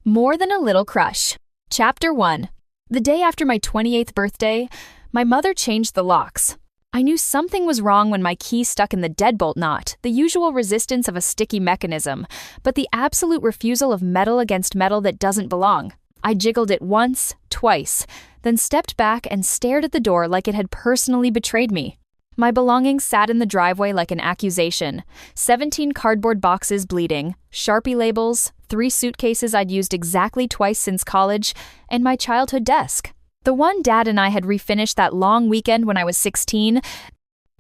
More Than a Little Crush. Chapter 1. The day after my 28th birthday, my mother changed the locks. I knew something was wrong when my key stuck in the deadbolt knot, the usual resistance of a sticky mechanism, but the absolute refusal of metal against metal that doesn't belong. I jiggled it once, twice, then stepped back and stared at the door like it had personally betrayed me. My belongings sat in the driveway like an accusation. 17 cardboard boxes bleeding, Sharpie labels, 3 suitcases I'd used exactly twice since college, and my childhood desk. The one Dad and I had refinished that long weekend when I was 16,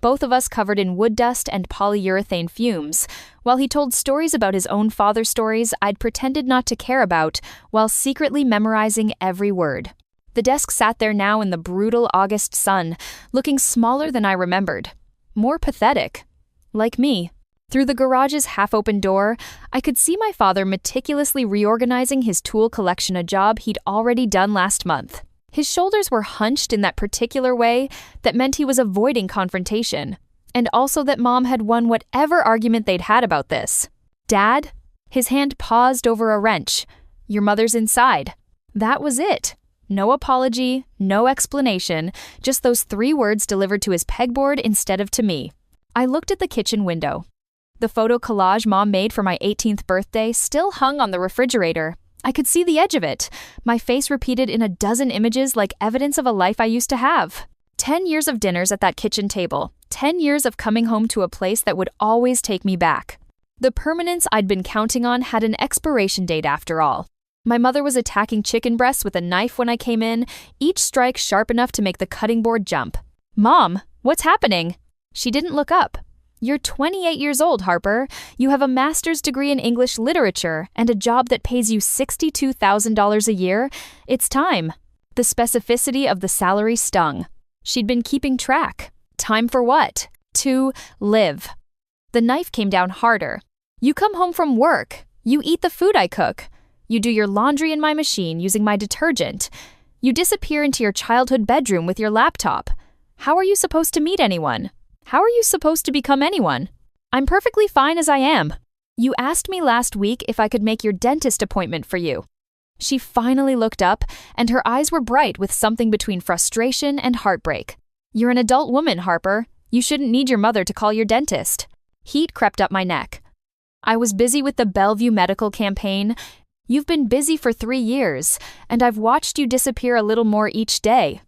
both of us covered in wood dust and polyurethane fumes. While he told stories about his own father's stories I'd pretended not to care about, while secretly memorizing every word. The desk sat there now in the brutal August sun, looking smaller than I remembered. More pathetic. Like me. Through the garage's half-open door, I could see my father meticulously reorganizing his tool collection, a job he'd already done last month. His shoulders were hunched in that particular way that meant he was avoiding confrontation, and also that Mom had won whatever argument they'd had about this. Dad? His hand paused over a wrench. Your mother's inside. That was it. No apology, no explanation, just those 3 words delivered to his pegboard instead of to me. I looked at the kitchen window. The photo collage Mom made for my 18th birthday still hung on the refrigerator. I could see the edge of it, my face repeated in a dozen images like evidence of a life I used to have. 10 years of dinners at that kitchen table, 10 years of coming home to a place that would always take me back. The permanence I'd been counting on had an expiration date after all. My mother was attacking chicken breasts with a knife when I came in, each strike sharp enough to make the cutting board jump. Mom, what's happening? She didn't look up. You're 28 years old, Harper. You have a master's degree in English literature and a job that pays you $62,000 a year. It's time. The specificity of the salary stung. She'd been keeping track. Time for what? To live. The knife came down harder. You come home from work. You eat the food I cook. You do your laundry in my machine using my detergent. You disappear into your childhood bedroom with your laptop. How are you supposed to meet anyone? How are you supposed to become anyone? I'm perfectly fine as I am. You asked me last week if I could make your dentist appointment for you. She finally looked up, and her eyes were bright with something between frustration and heartbreak. You're an adult woman, Harper. You shouldn't need your mother to call your dentist. Heat crept up my neck. I was busy with the Bellevue medical campaign. You've been busy for 3 years, and I've watched you disappear a little more each day.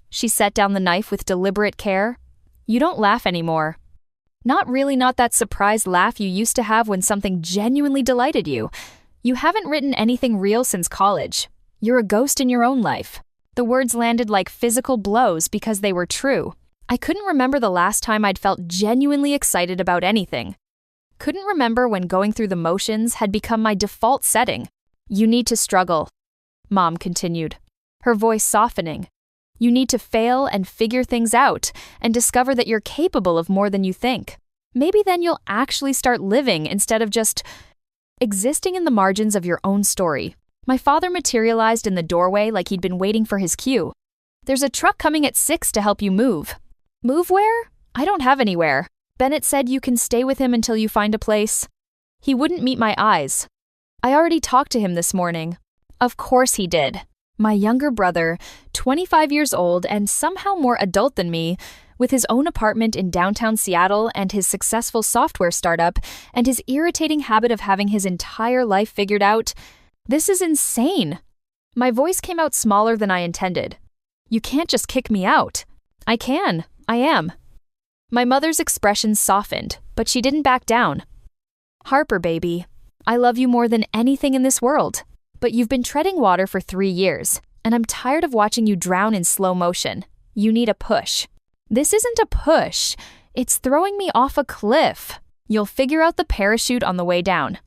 She set down the knife with deliberate care. You don't laugh anymore. Not that surprised laugh you used to have when something genuinely delighted you. You haven't written anything real since college. You're a ghost in your own life. The words landed like physical blows because they were true. I couldn't remember the last time I'd felt genuinely excited about anything. Couldn't remember when going through the motions had become my default setting. You need to struggle, Mom continued, her voice softening. You need to fail and figure things out and discover that you're capable of more than you think. Maybe then you'll actually start living instead of just existing in the margins of your own story. My father materialized in the doorway like he'd been waiting for his cue. There's a truck coming at 6 to help you move. Move where? I don't have anywhere. Bennett said you can stay with him until you find a place. He wouldn't meet my eyes. I already talked to him this morning. Of course he did. My younger brother, 25 years old and somehow more adult than me, with his own apartment in downtown Seattle and his successful software startup and his irritating habit of having his entire life figured out. This is insane. My voice came out smaller than I intended. You can't just kick me out. I can. I am. My mother's expression softened, but she didn't back down. Harper, baby. I love you more than anything in this world, but you've been treading water for 3 years, and I'm tired of watching you drown in slow motion. You need a push. This isn't a push. It's throwing me off a cliff. You'll figure out the parachute on the way down.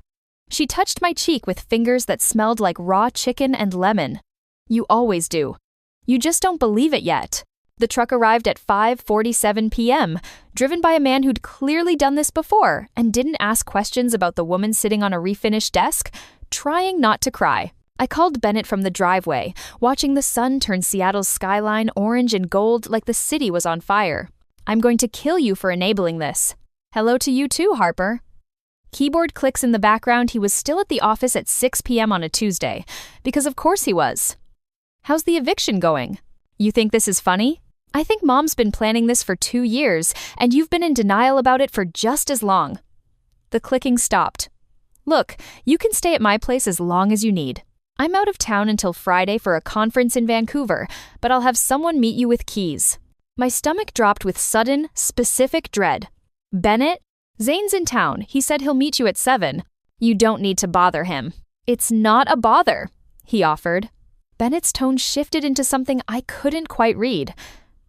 She touched my cheek with fingers that smelled like raw chicken and lemon. You always do. You just don't believe it yet. The truck arrived at 5:47 p.m., driven by a man who'd clearly done this before and didn't ask questions about the woman sitting on a refinished desk, trying not to cry. I called Bennett from the driveway, watching the sun turn Seattle's skyline orange and gold like the city was on fire. I'm going to kill you for enabling this. Hello to you too, Harper. Keyboard clicks in the background. He was still at the office at 6 p.m. on a Tuesday, because of course he was. How's the eviction going? You think this is funny? I think Mom's been planning this for 2 years, and you've been in denial about it for just as long. The clicking stopped. Look, you can stay at my place as long as you need. I'm out of town until Friday for a conference in Vancouver, but I'll have someone meet you with keys. My stomach dropped with sudden, specific dread. Bennett? Zane's in town. He said he'll meet you at 7. You don't need to bother him. It's not a bother, he offered. Bennett's tone shifted into something I couldn't quite read.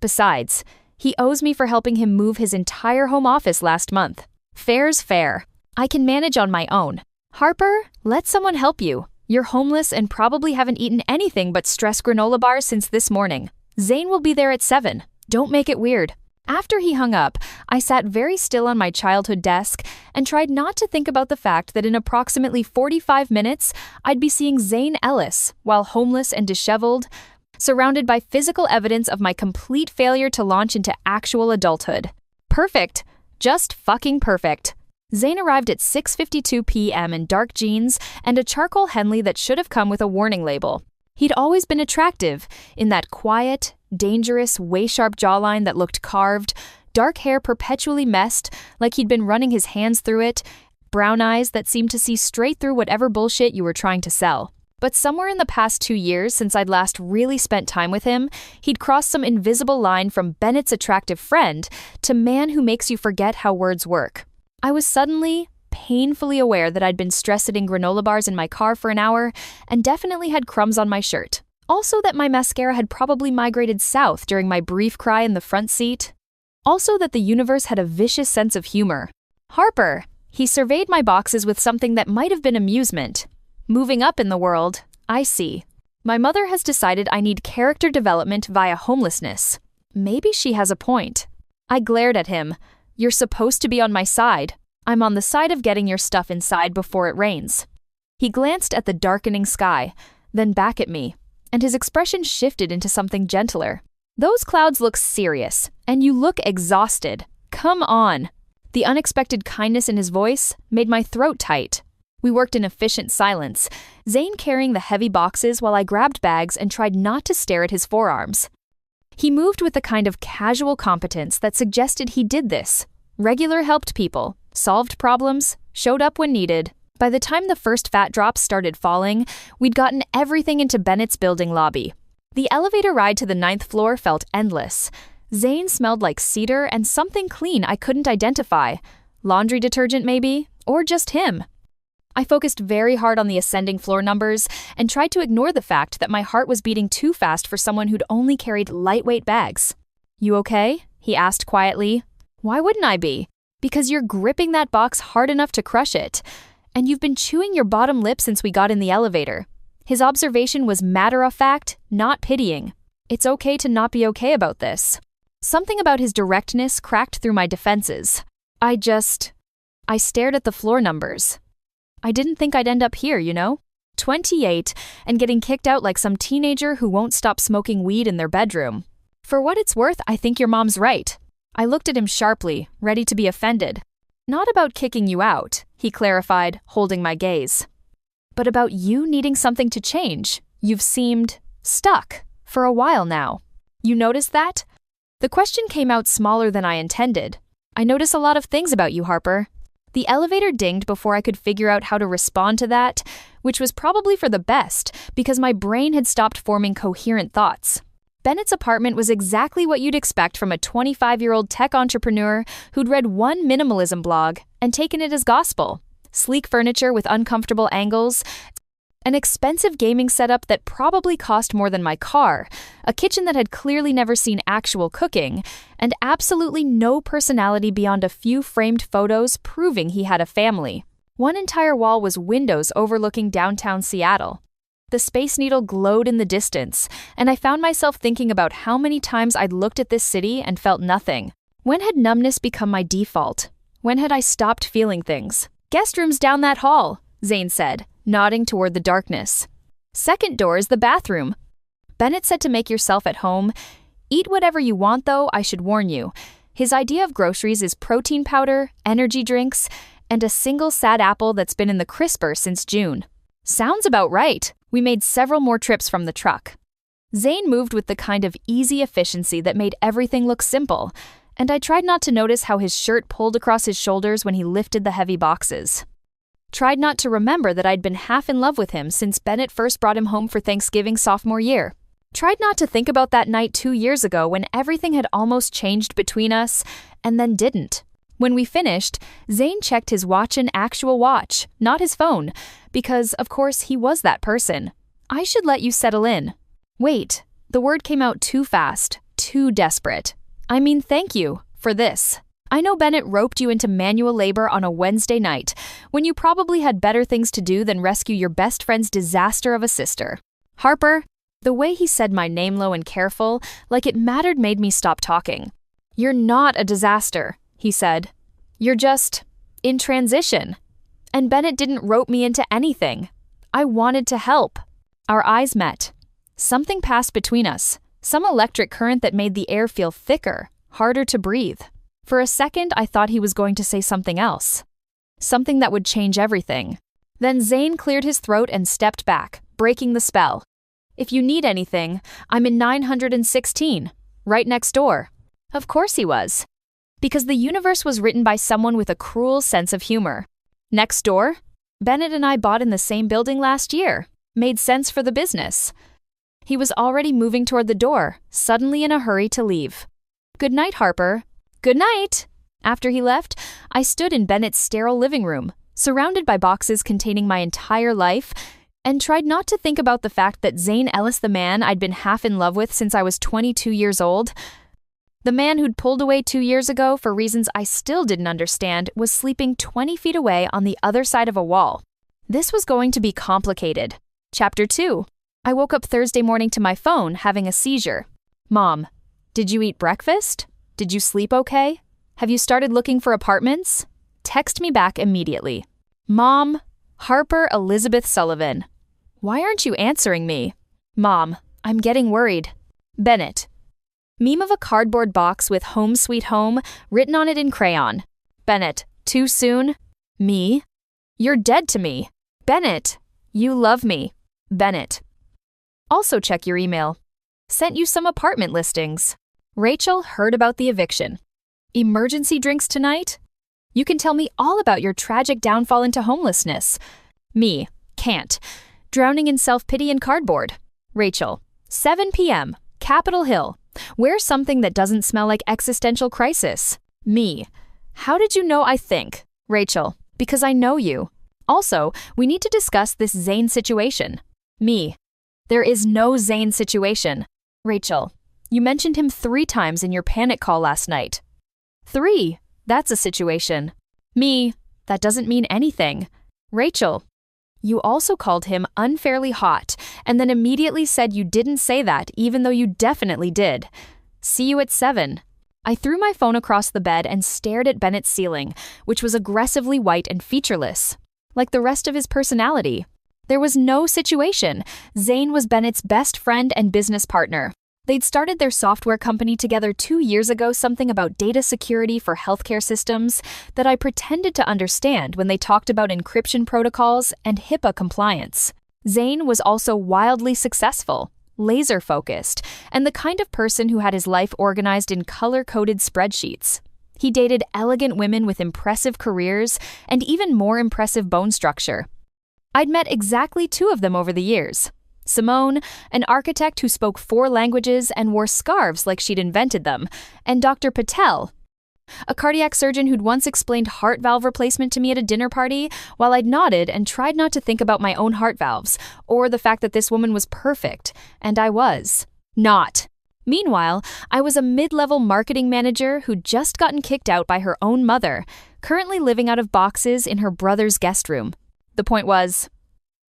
Besides, he owes me for helping him move his entire home office last month. Fair's fair. I can manage on my own. Harper, let someone help you. You're homeless and probably haven't eaten anything but stress granola bars since this morning. Zane will be there at 7. Don't make it weird. After he hung up, I sat very still on my childhood desk and tried not to think about the fact that in approximately 45 minutes, I'd be seeing Zane Ellis, while homeless and disheveled, surrounded by physical evidence of my complete failure to launch into actual adulthood. Perfect. Just fucking perfect. Zane arrived at 6:52 p.m. in dark jeans and a charcoal Henley that should have come with a warning label. He'd always been attractive, in that quiet, dangerous, way-sharp jawline that looked carved, dark hair perpetually messed, like he'd been running his hands through it, brown eyes that seemed to see straight through whatever bullshit you were trying to sell. But somewhere in the past 2 years since I'd last really spent time with him, he'd crossed some invisible line from Bennett's attractive friend to man who makes you forget how words work. I was suddenly, painfully aware that I'd been stress-eating granola bars in my car for an hour and definitely had crumbs on my shirt. Also that my mascara had probably migrated south during my brief cry in the front seat. Also that the universe had a vicious sense of humor. Harper, he surveyed my boxes with something that might have been amusement. Moving up in the world, I see. My mother has decided I need character development via homelessness. Maybe she has a point. I glared at him. You're supposed to be on my side. I'm on the side of getting your stuff inside before it rains. He glanced at the darkening sky, then back at me, and his expression shifted into something gentler. Those clouds look serious, and you look exhausted. Come on. The unexpected kindness in his voice made my throat tight. We worked in efficient silence, Zane carrying the heavy boxes while I grabbed bags and tried not to stare at his forearms. He moved with the kind of casual competence that suggested he did this. Regular helped people, solved problems, showed up when needed. By the time the first fat drops started falling, we'd gotten everything into Bennett's building lobby. The elevator ride to the 9th floor felt endless. Zane smelled like cedar and something clean I couldn't identify. Laundry detergent maybe, or just him. I focused very hard on the ascending floor numbers and tried to ignore the fact that my heart was beating too fast for someone who'd only carried lightweight bags. You okay? He asked quietly. Why wouldn't I be? Because you're gripping that box hard enough to crush it. And you've been chewing your bottom lip since we got in the elevator. His observation was matter-of-fact, not pitying. It's okay to not be okay about this. Something about his directness cracked through my defenses. I stared at the floor numbers. I didn't think I'd end up here, you know? 28, and getting kicked out like some teenager who won't stop smoking weed in their bedroom. For what it's worth, I think your mom's right. I looked at him sharply, ready to be offended. Not about kicking you out, he clarified, holding my gaze. But about you needing something to change. You've seemed stuck for a while now. You noticed that? The question came out smaller than I intended. I notice a lot of things about you, Harper. The elevator dinged before I could figure out how to respond to that, which was probably for the best because my brain had stopped forming coherent thoughts. Bennett's apartment was exactly what you'd expect from a 25-year-old tech entrepreneur who'd read one minimalism blog and taken it as gospel. Sleek furniture with uncomfortable angles, an expensive gaming setup that probably cost more than my car, a kitchen that had clearly never seen actual cooking, and absolutely no personality beyond a few framed photos proving he had a family. One entire wall was windows overlooking downtown Seattle. The Space Needle glowed in the distance, and I found myself thinking about how many times I'd looked at this city and felt nothing. When had numbness become my default? When had I stopped feeling things? Guest room's down that hall, Zane said, nodding toward the darkness. Second door is the bathroom. Bennett said to make yourself at home. Eat whatever you want, though, I should warn you. His idea of groceries is protein powder, energy drinks, and a single sad apple that's been in the crisper since June. Sounds about right. We made several more trips from the truck. Zane moved with the kind of easy efficiency that made everything look simple, and I tried not to notice how his shirt pulled across his shoulders when he lifted the heavy boxes. Tried not to remember that I'd been half in love with him since Bennett first brought him home for Thanksgiving sophomore year. Tried not to think about that night 2 years ago when everything had almost changed between us, and then didn't. When we finished, Zane checked his watch, an actual watch, not his phone, because, of course, he was that person. I should let you settle in. Wait, the word came out too fast, too desperate. I mean, thank you for this. I know Bennett roped you into manual labor on a Wednesday night, when you probably had better things to do than rescue your best friend's disaster of a sister. Harper, the way he said my name low and careful, like it mattered, made me stop talking. You're not a disaster, he said. You're just in transition. And Bennett didn't rope me into anything. I wanted to help. Our eyes met. Something passed between us, some electric current that made the air feel thicker, harder to breathe. For a second, I thought he was going to say something else. Something that would change everything. Then Zane cleared his throat and stepped back, breaking the spell. If you need anything, I'm in 916, right next door. Of course he was. Because the universe was written by someone with a cruel sense of humor. Next door? Bennett and I bought in the same building last year. Made sense for the business. He was already moving toward the door, suddenly in a hurry to leave. Good night, Harper. Good night. After he left, I stood in Bennett's sterile living room, surrounded by boxes containing my entire life, and tried not to think about the fact that Zane Ellis, the man I'd been half in love with since I was 22 years old, the man who'd pulled away 2 years ago for reasons I still didn't understand, was sleeping 20 feet away on the other side of a wall. This was going to be complicated. Chapter 2. I woke up Thursday morning to my phone having a seizure. Mom, did you eat breakfast? Did you sleep okay? Have you started looking for apartments? Text me back immediately. Mom, Harper Elizabeth Sullivan. Why aren't you answering me? Mom, I'm getting worried. Bennett. Meme of a cardboard box with Home Sweet Home written on it in crayon. Bennett. Too soon? Me? You're dead to me. Bennett. You love me. Bennett. Also check your email. Sent you some apartment listings. Rachel heard about the eviction. Emergency drinks tonight? You can tell me all about your tragic downfall into homelessness. Me. Can't. Drowning in self-pity and cardboard. Rachel. 7 p.m. Capitol Hill. Wear something that doesn't smell like existential crisis. Me. How did you know I think? Rachel. Because I know you. Also, we need to discuss this Zane situation. Me. There is no Zane situation. Rachel. You mentioned him 3 times in your panic call last night. 3. That's a situation. Me. That doesn't mean anything. Rachel. You also called him unfairly hot, and then immediately said you didn't say that even though you definitely did. See you at 7. I threw my phone across the bed and stared at Bennett's ceiling, which was aggressively white and featureless, like the rest of his personality. There was no situation. Zane was Bennett's best friend and business partner. They'd started their software company together 2 years ago, something about data security for healthcare systems that I pretended to understand when they talked about encryption protocols and HIPAA compliance. Zane was also wildly successful, laser-focused, and the kind of person who had his life organized in color-coded spreadsheets. He dated elegant women with impressive careers and even more impressive bone structure. I'd met exactly 2 of them over the years. Simone, an architect who spoke 4 languages and wore scarves like she'd invented them, and Dr. Patel, a cardiac surgeon who'd once explained heart valve replacement to me at a dinner party while I'd nodded and tried not to think about my own heart valves, or the fact that this woman was perfect, and I was not. Meanwhile, I was a mid-level marketing manager who'd just gotten kicked out by her own mother, currently living out of boxes in her brother's guest room. The point was,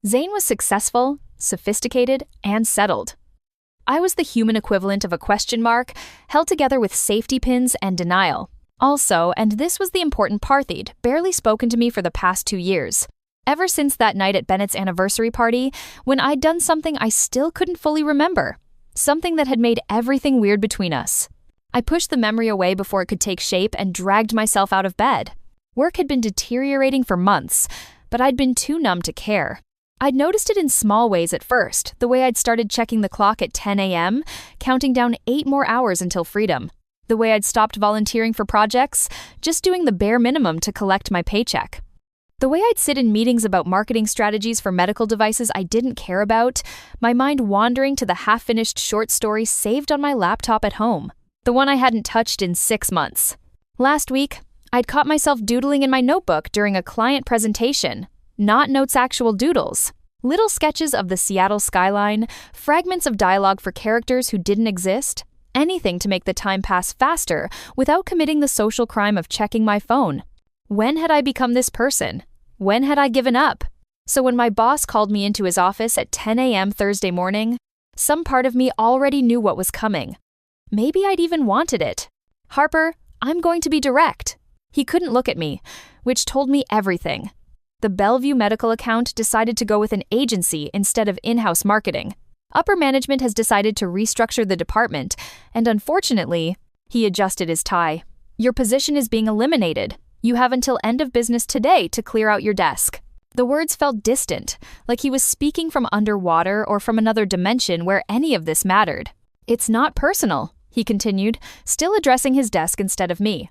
Zane was successful, sophisticated, and settled. I was the human equivalent of a question mark, held together with safety pins and denial. Also, and this was the important part, he'd barely spoken to me for the past 2 years. Ever since that night at Bennett's anniversary party, when I'd done something I still couldn't fully remember. Something that had made everything weird between us. I pushed the memory away before it could take shape and dragged myself out of bed. Work had been deteriorating for months, but I'd been too numb to care. I'd noticed it in small ways at first, the way I'd started checking the clock at 10 a.m., counting down 8 more hours until freedom. The way I'd stopped volunteering for projects, just doing the bare minimum to collect my paycheck. The way I'd sit in meetings about marketing strategies for medical devices I didn't care about, my mind wandering to the half-finished short story saved on my laptop at home, the one I hadn't touched in 6 months. Last week, I'd caught myself doodling in my notebook during a client presentation. Not notes, actual doodles. Little sketches of the Seattle skyline, fragments of dialogue for characters who didn't exist, anything to make the time pass faster without committing the social crime of checking my phone. When had I become this person? When had I given up? So when my boss called me into his office at 10 a.m. Thursday morning, some part of me already knew what was coming. Maybe I'd even wanted it. "Harper, I'm going to be direct." He couldn't look at me, which told me everything. The Bellevue medical account decided to go with an agency instead of in-house marketing. Upper management has decided to restructure the department, and unfortunately, he adjusted his tie. "Your position is being eliminated. You have until end of business today to clear out your desk." The words felt distant, like he was speaking from underwater or from another dimension where any of this mattered. "It's not personal," he continued, still addressing his desk instead of me.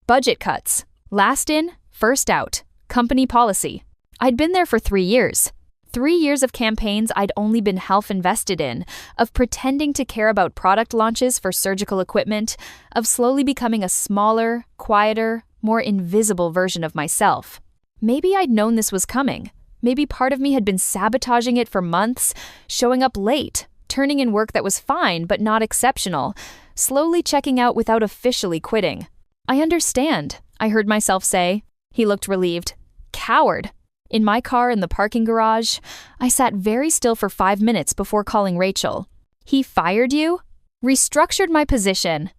"Budget cuts. Last in, first out. Company policy." I'd been there for 3 years. 3 years of campaigns I'd only been half invested in, of pretending to care about product launches for surgical equipment, of slowly becoming a smaller, quieter, more invisible version of myself. Maybe I'd known this was coming. Maybe part of me had been sabotaging it for months, showing up late, turning in work that was fine but not exceptional, slowly checking out without officially quitting. "I understand," I heard myself say. He looked relieved. "Coward." In my car in the parking garage, I sat very still for 5 minutes before calling Rachel. "He fired you?" "Restructured my position."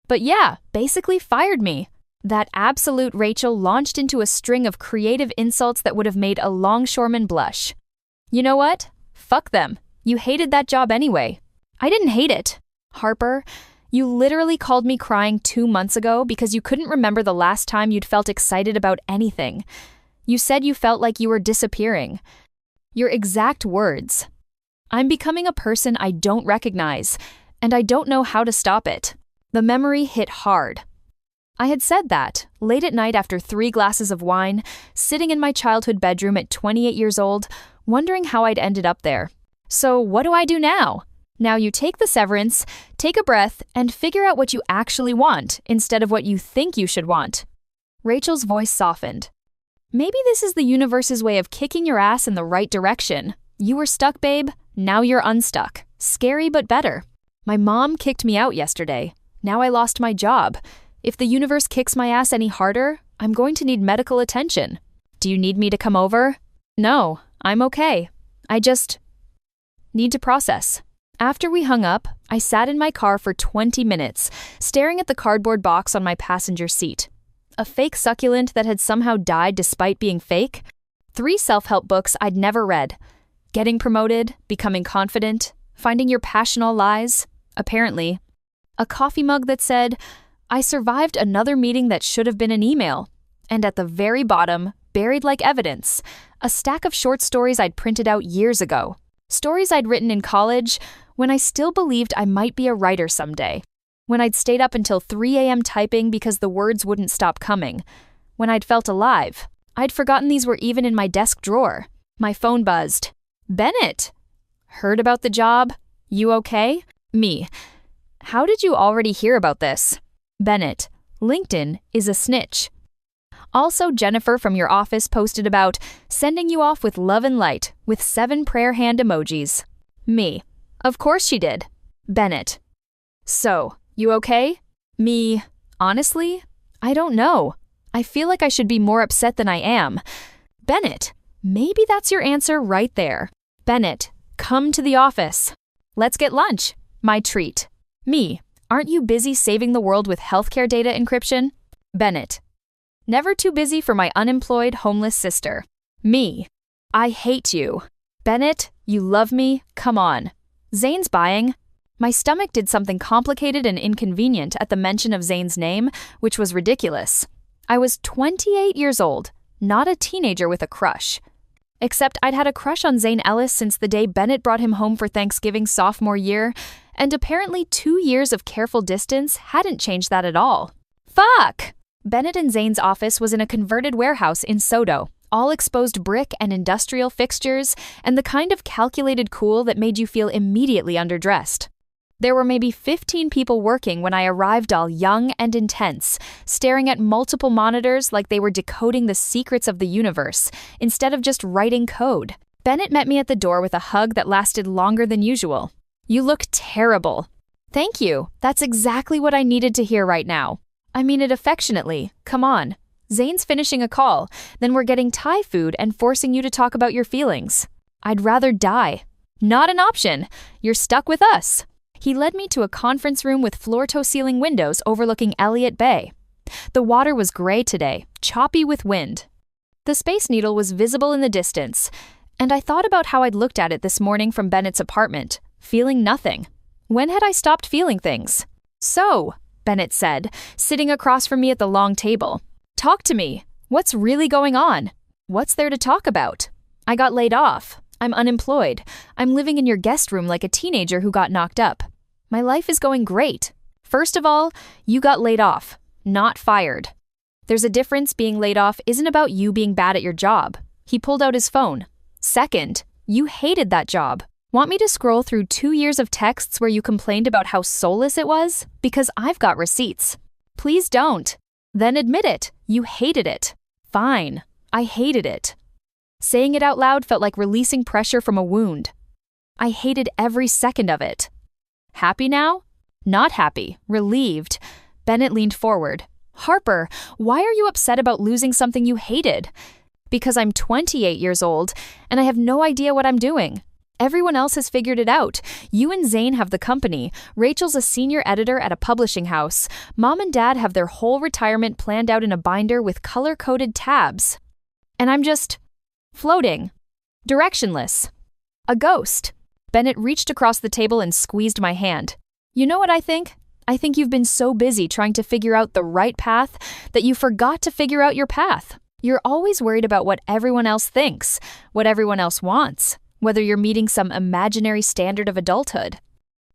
But yeah, basically fired me. That absolute Rachel launched into a string of creative insults that would have made a longshoreman blush. "You know what? Fuck them. You hated that job anyway." "I didn't hate it. Harper, you literally called me crying 2 months ago because you couldn't remember the last time you'd felt excited about anything. You said you felt like you were disappearing. Your exact words. I'm becoming a person I don't recognize, and I don't know how to stop it." The memory hit hard. I had said that, late at night after 3 glasses of wine, sitting in my childhood bedroom at 28 years old, wondering how I'd ended up there. So what do I do now? Now you take the severance, take a breath, and figure out what you actually want instead of what you think you should want. Rachel's voice softened. "Maybe this is the universe's way of kicking your ass in the right direction. You were stuck, babe. Now you're unstuck. Scary but better. My mom kicked me out yesterday. Now I lost my job. If the universe kicks my ass any harder, I'm going to need medical attention. Do you need me to come over? No, I'm okay. I just need to process." After we hung up, I sat in my car for 20 minutes, staring at the cardboard box on my passenger seat. A fake succulent that had somehow died despite being fake. 3 self-help books I'd never read. Getting Promoted, Becoming Confident, Finding Your Passion All Lies, apparently. A coffee mug that said, "I survived another meeting that should have been an email." And at the very bottom, buried like evidence, a stack of short stories I'd printed out years ago. Stories I'd written in college when I still believed I might be a writer someday. When I'd stayed up until 3 a.m. typing because the words wouldn't stop coming. When I'd felt alive. I'd forgotten these were even in my desk drawer. My phone buzzed. "Bennett!" "Heard about the job? You okay?" Me. "How did you already hear about this?" Bennett. "LinkedIn is a snitch." Also, Jennifer from your office posted about sending you off with love and light with 7 prayer hand emojis. Me. "Of course she did." Bennett. "So, you okay?" Me. "Honestly, I don't know. I feel like I should be more upset than I am." Bennett. "Maybe that's your answer right there." Bennett. "Come to the office. Let's get lunch. My treat." Me. "Aren't you busy saving the world with healthcare data encryption?" Bennett. "Never too busy for my unemployed homeless sister." Me. "I hate you." Bennett. "You love me? Come on." Zane's buying. My stomach did something complicated and inconvenient at the mention of Zane's name, which was ridiculous. I was 28 years old, not a teenager with a crush. Except I'd had a crush on Zane Ellis since the day Bennett brought him home for Thanksgiving sophomore year, and apparently 2 years of careful distance hadn't changed that at all. Fuck! Bennett and Zane's office was in a converted warehouse in Sodo, all exposed brick and industrial fixtures, and the kind of calculated cool that made you feel immediately underdressed. There were maybe 15 people working when I arrived, all young and intense, staring at multiple monitors like they were decoding the secrets of the universe, instead of just writing code. Bennett met me at the door with a hug that lasted longer than usual. "You look terrible." "Thank you. That's exactly what I needed to hear right now. I mean it affectionately. Come on. Zane's finishing a call, then we're getting Thai food and forcing you to talk about your feelings. I'd rather die." "Not an option. You're stuck with us." He led me to a conference room with floor-to-ceiling windows overlooking Elliott Bay. The water was gray today, choppy with wind. The Space Needle was visible in the distance, and I thought about how I'd looked at it this morning from Bennett's apartment, feeling nothing. When had I stopped feeling things? "So," Bennett said, sitting across from me at the long table. "Talk to me. What's really going on? What's there to talk about?" "I got laid off. I'm unemployed. I'm living in your guest room like a teenager who got knocked up. My life is going great. First of all, you got laid off, not fired. There's a difference. Being laid off isn't about you being bad at your job." He pulled out his phone. "Second, you hated that job. Want me to scroll through 2 years of texts where you complained about how soulless it was? Because I've got receipts." "Please don't." "Then admit it. You hated it." "Fine. I hated it." Saying it out loud felt like releasing pressure from a wound. I hated every second of it. "Happy now?" "Not happy. Relieved." Bennett leaned forward. "Harper, why are you upset about losing something you hated?" "Because I'm 28 years old, and I have no idea what I'm doing. Everyone else has figured it out. You and Zane have the company. Rachel's a senior editor at a publishing house. Mom and Dad have their whole retirement planned out in a binder with color-coded tabs. And I'm just floating. Directionless. A ghost." Bennett reached across the table and squeezed my hand. "You know what I think? I think you've been so busy trying to figure out the right path that you forgot to figure out your path. You're always worried about what everyone else thinks, what everyone else wants, whether you're meeting some imaginary standard of adulthood.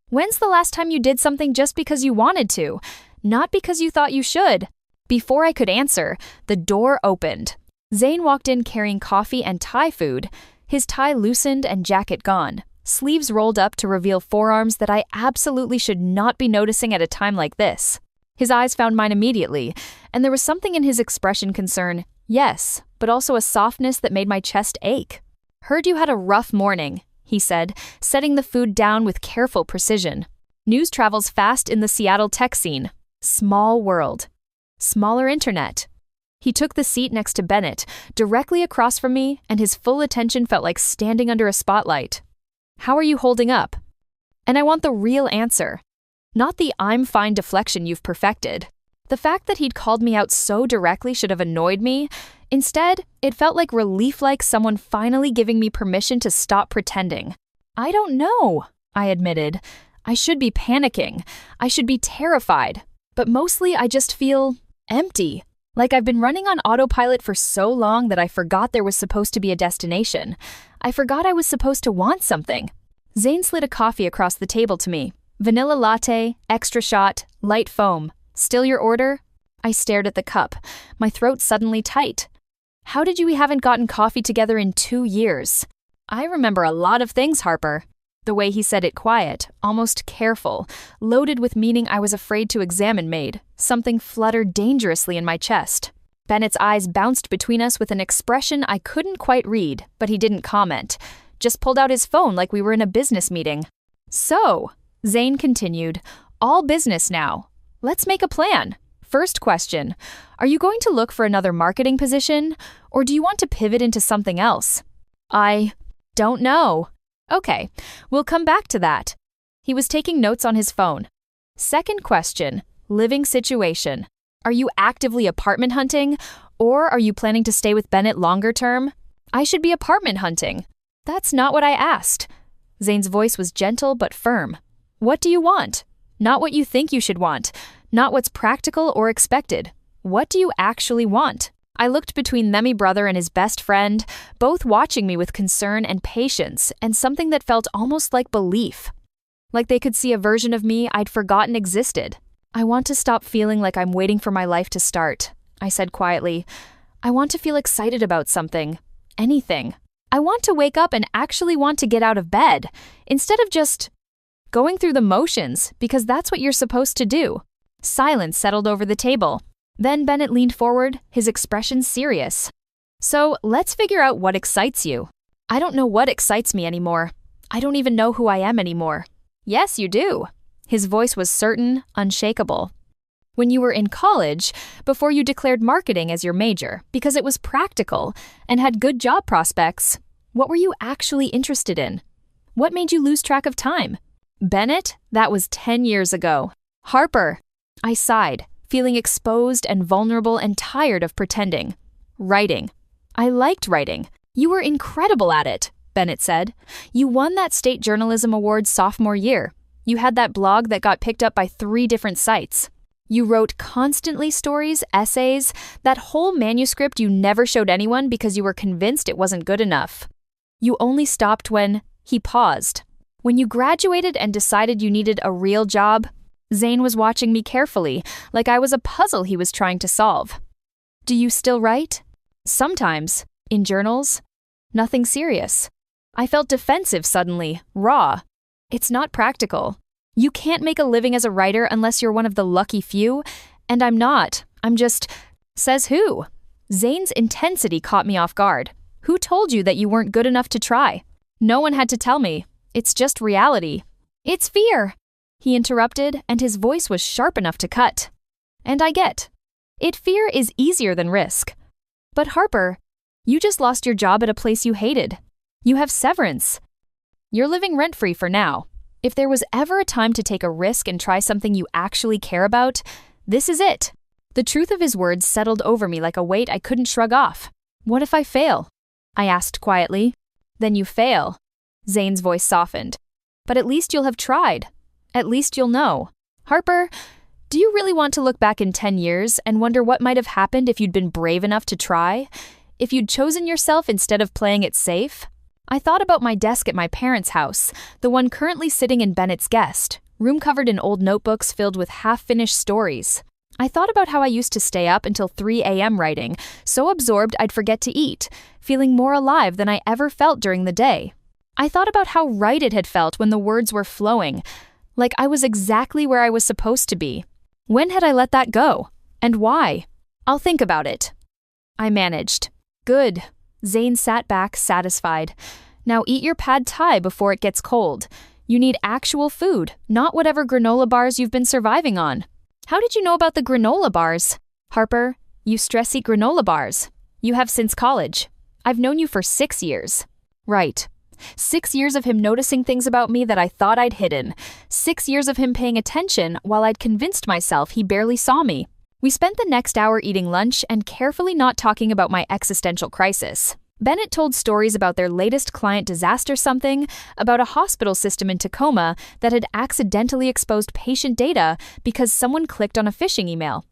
When's the last time you did something just because you wanted to, not because you thought you should?" Before I could answer, the door opened. Zane walked in carrying coffee and Thai food, his tie loosened and jacket gone, sleeves rolled up to reveal forearms that I absolutely should not be noticing at a time like this. His eyes found mine immediately, and there was something in his expression concern, yes, but also a softness that made my chest ache. "Heard you had a rough morning," he said, setting the food down with careful precision. "News travels fast in the Seattle tech scene. Small world. Smaller internet." He took the seat next to Bennett, directly across from me, and his full attention felt like standing under a spotlight. "How are you holding up?" And I want the real answer. Not the "I'm fine" deflection you've perfected. The fact that he'd called me out so directly should have annoyed me. Instead, it felt like relief, like someone finally giving me permission to stop pretending. "I don't know," I admitted. "I should be panicking. I should be terrified. But mostly I just feel empty. Like I've been running on autopilot for so long that I forgot there was supposed to be a destination. I forgot I was supposed to want something." Zane slid a coffee across the table to me. "Vanilla latte, extra shot, light foam. Still your order?" I stared at the cup, my throat suddenly tight. "How did we haven't gotten coffee together in 2 years?" "I remember a lot of things, Harper." The way he said it quiet, almost careful, loaded with meaning I was afraid to examine made something flutter dangerously in my chest. Bennett's eyes bounced between us with an expression I couldn't quite read, but he didn't comment. Just pulled out his phone like we were in a business meeting. "So," Zane continued, "all business now. Let's make a plan. First question, are you going to look for another marketing position, or do you want to pivot into something else?" "I don't know." "Okay, we'll come back to that." He was taking notes on his phone. Second question, living situation. Are you actively apartment hunting, or are you planning to stay with Bennett longer term? "I should be apartment hunting." "That's not what I asked." Zane's voice was gentle but firm. "What do you want? Not what you think you should want, not what's practical or expected. What do you actually want? I looked between Themmy brother and his best friend, both watching me with concern and patience, and something that felt almost like belief. Like they could see a version of me I'd forgotten existed. I want to stop feeling like I'm waiting for my life to start, I said quietly. I want to feel excited about something. Anything. I want to wake up and actually want to get out of bed, instead of just going through the motions, because that's what you're supposed to do. Silence settled over the table. Then Bennett leaned forward, his expression serious. So, let's figure out what excites you. I don't know what excites me anymore. I don't even know who I am anymore. Yes, you do. His voice was certain, unshakable. When you were in college, before you declared marketing as your major, because it was practical and had good job prospects, what were you actually interested in? What made you lose track of time? Bennett, that was 10 years ago. Harper. I sighed, feeling exposed and vulnerable and tired of pretending. Writing. I liked writing. You were incredible at it, Bennett said. You won that state journalism award sophomore year. You had that blog that got picked up by 3 different sites. You wrote constantly stories, essays, that whole manuscript you never showed anyone because you were convinced it wasn't good enough. You only stopped when he paused. When you graduated and decided you needed a real job, Zane was watching me carefully, like I was a puzzle he was trying to solve. Do you still write? Sometimes. In journals. Nothing serious. I felt defensive suddenly, raw. It's not practical. You can't make a living as a writer unless you're one of the lucky few, and I'm not. I'm just... Says who? Zane's intensity caught me off guard. Who told you that you weren't good enough to try? No one had to tell me. It's just reality. It's fear. He interrupted, and his voice was sharp enough to cut. And I get. Fear is easier than risk. But Harper, you just lost your job at a place you hated. You have severance. You're living rent-free for now. If there was ever a time to take a risk and try something you actually care about, this is it. The truth of his words settled over me like a weight I couldn't shrug off. What if I fail? I asked quietly. Then you fail. Zane's voice softened. But at least you'll have tried. At least you'll know. Harper, do you really want to look back in 10 years and wonder what might have happened if you'd been brave enough to try? If you'd chosen yourself instead of playing it safe? I thought about my desk at my parents' house, the one currently sitting in Bennett's guest, room covered in old notebooks filled with half-finished stories. I thought about how I used to stay up until 3 a.m. writing, so absorbed I'd forget to eat, feeling more alive than I ever felt during the day. I thought about how right it had felt when the words were flowing, like I was exactly where I was supposed to be. When had I let that go? And why? I'll think about it. I managed. Good. Zane sat back, satisfied. Now eat your pad thai before it gets cold. You need actual food, not whatever granola bars you've been surviving on. How did you know about the granola bars? Harper, you stress-eat granola bars. You have since college. I've known you for 6 years. Right. 6 years of him noticing things about me that I thought I'd hidden. 6 years of him paying attention while I'd convinced myself he barely saw me. We spent the next hour eating lunch and carefully not talking about my existential crisis. Bennett told stories about their latest client disaster something, about a hospital system in Tacoma that had accidentally exposed patient data because someone clicked on a phishing email.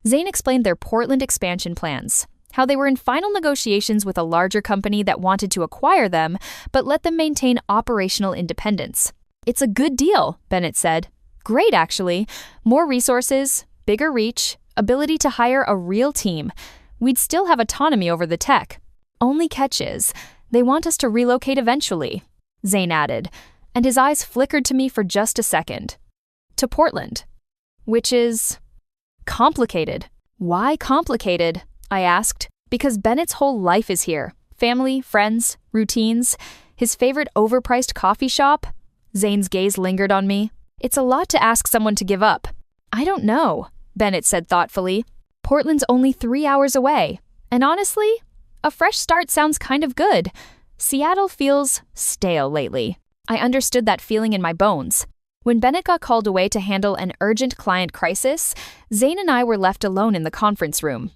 Zane explained their Portland expansion plans, how they were in final negotiations with a larger company that wanted to acquire them, but let them maintain operational independence. It's a good deal, Bennett said. Great, actually. More resources, bigger reach, ability to hire a real team. We'd still have autonomy over the tech. Only catch is, they want us to relocate eventually, Zane added, and his eyes flickered to me for just a second. To Portland. Which is... complicated. Why complicated? I asked. Because Bennett's whole life is here. Family, friends, routines. His favorite overpriced coffee shop. Zane's gaze lingered on me. It's a lot to ask someone to give up. I don't know, Bennett said thoughtfully. Portland's only 3 hours away. And honestly, a fresh start sounds kind of good. Seattle feels stale lately. I understood that feeling in my bones. When Bennett got called away to handle an urgent client crisis, Zane and I were left alone in the conference room.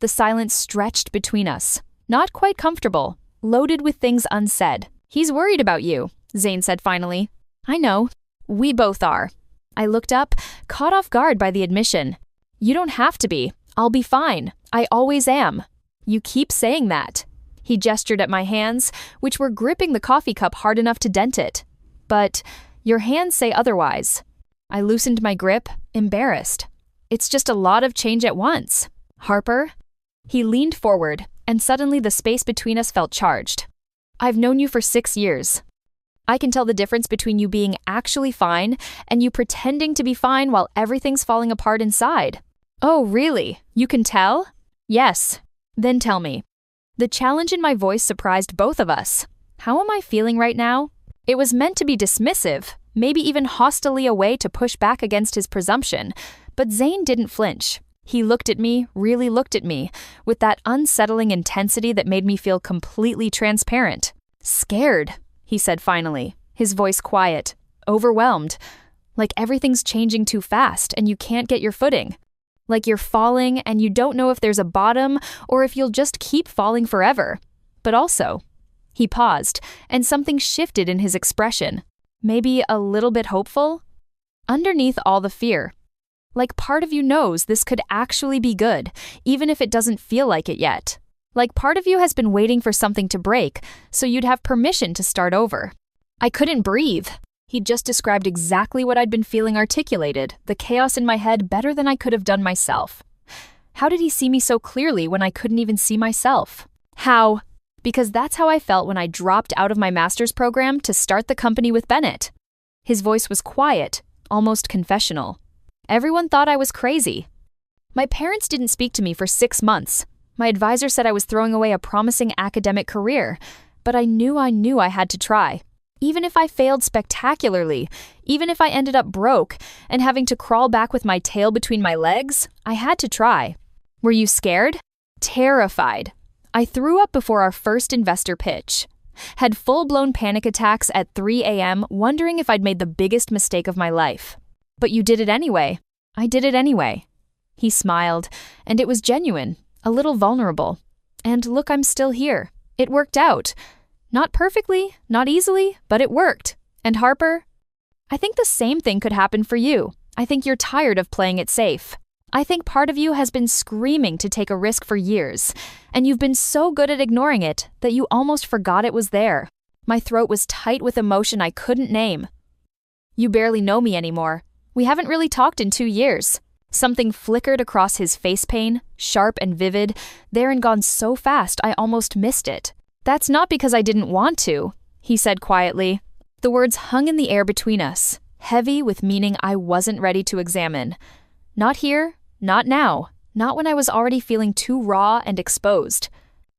The silence stretched between us, not quite comfortable, loaded with things unsaid. He's worried about you, Zane said finally. I know. We both are. I looked up, caught off guard by the admission. You don't have to be. I'll be fine. I always am. You keep saying that. He gestured at my hands, which were gripping the coffee cup hard enough to dent it. But your hands say otherwise. I loosened my grip, embarrassed. It's just a lot of change at once. Harper? He leaned forward, and suddenly the space between us felt charged. I've known you for 6 years. I can tell the difference between you being actually fine and you pretending to be fine while everything's falling apart inside. Oh, really? You can tell? Yes. Then tell me. The challenge in my voice surprised both of us. How am I feeling right now? It was meant to be dismissive, maybe even hostilely a way to push back against his presumption, but Zane didn't flinch. He looked at me, really looked at me, with that unsettling intensity that made me feel completely transparent. Scared, he said finally, his voice quiet, overwhelmed, like everything's changing too fast and you can't get your footing. Like you're falling and you don't know if there's a bottom or if you'll just keep falling forever. But also, he paused, and something shifted in his expression. Maybe a little bit hopeful? Underneath all the fear. Like part of you knows this could actually be good, even if it doesn't feel like it yet. Like part of you has been waiting for something to break, so you'd have permission to start over. I couldn't breathe. He'd just described exactly what I'd been feeling articulated, the chaos in my head better than I could have done myself. How did he see me so clearly when I couldn't even see myself? How? Because that's how I felt when I dropped out of my master's program to start the company with Bennett. His voice was quiet, almost confessional. Everyone thought I was crazy. My parents didn't speak to me for 6 months. My advisor said I was throwing away a promising academic career, but I knew I had to try. Even if I failed spectacularly, even if I ended up broke and having to crawl back with my tail between my legs, I had to try. Were you scared? Terrified. I threw up before our first investor pitch. Had full-blown panic attacks at 3 a.m. wondering if I'd made the biggest mistake of my life. But you did it anyway. I did it anyway. He smiled, and it was genuine, a little vulnerable. And look, I'm still here. It worked out. Not perfectly, not easily, but it worked. And Harper? I think the same thing could happen for you. I think you're tired of playing it safe. I think part of you has been screaming to take a risk for years, and you've been so good at ignoring it that you almost forgot it was there. My throat was tight with emotion I couldn't name. You barely know me anymore. We haven't really talked in 2 years. Something flickered across his face pane, sharp and vivid, there and gone so fast I almost missed it. That's not because I didn't want to, he said quietly. The words hung in the air between us, heavy with meaning I wasn't ready to examine. Not here, not now, not when I was already feeling too raw and exposed.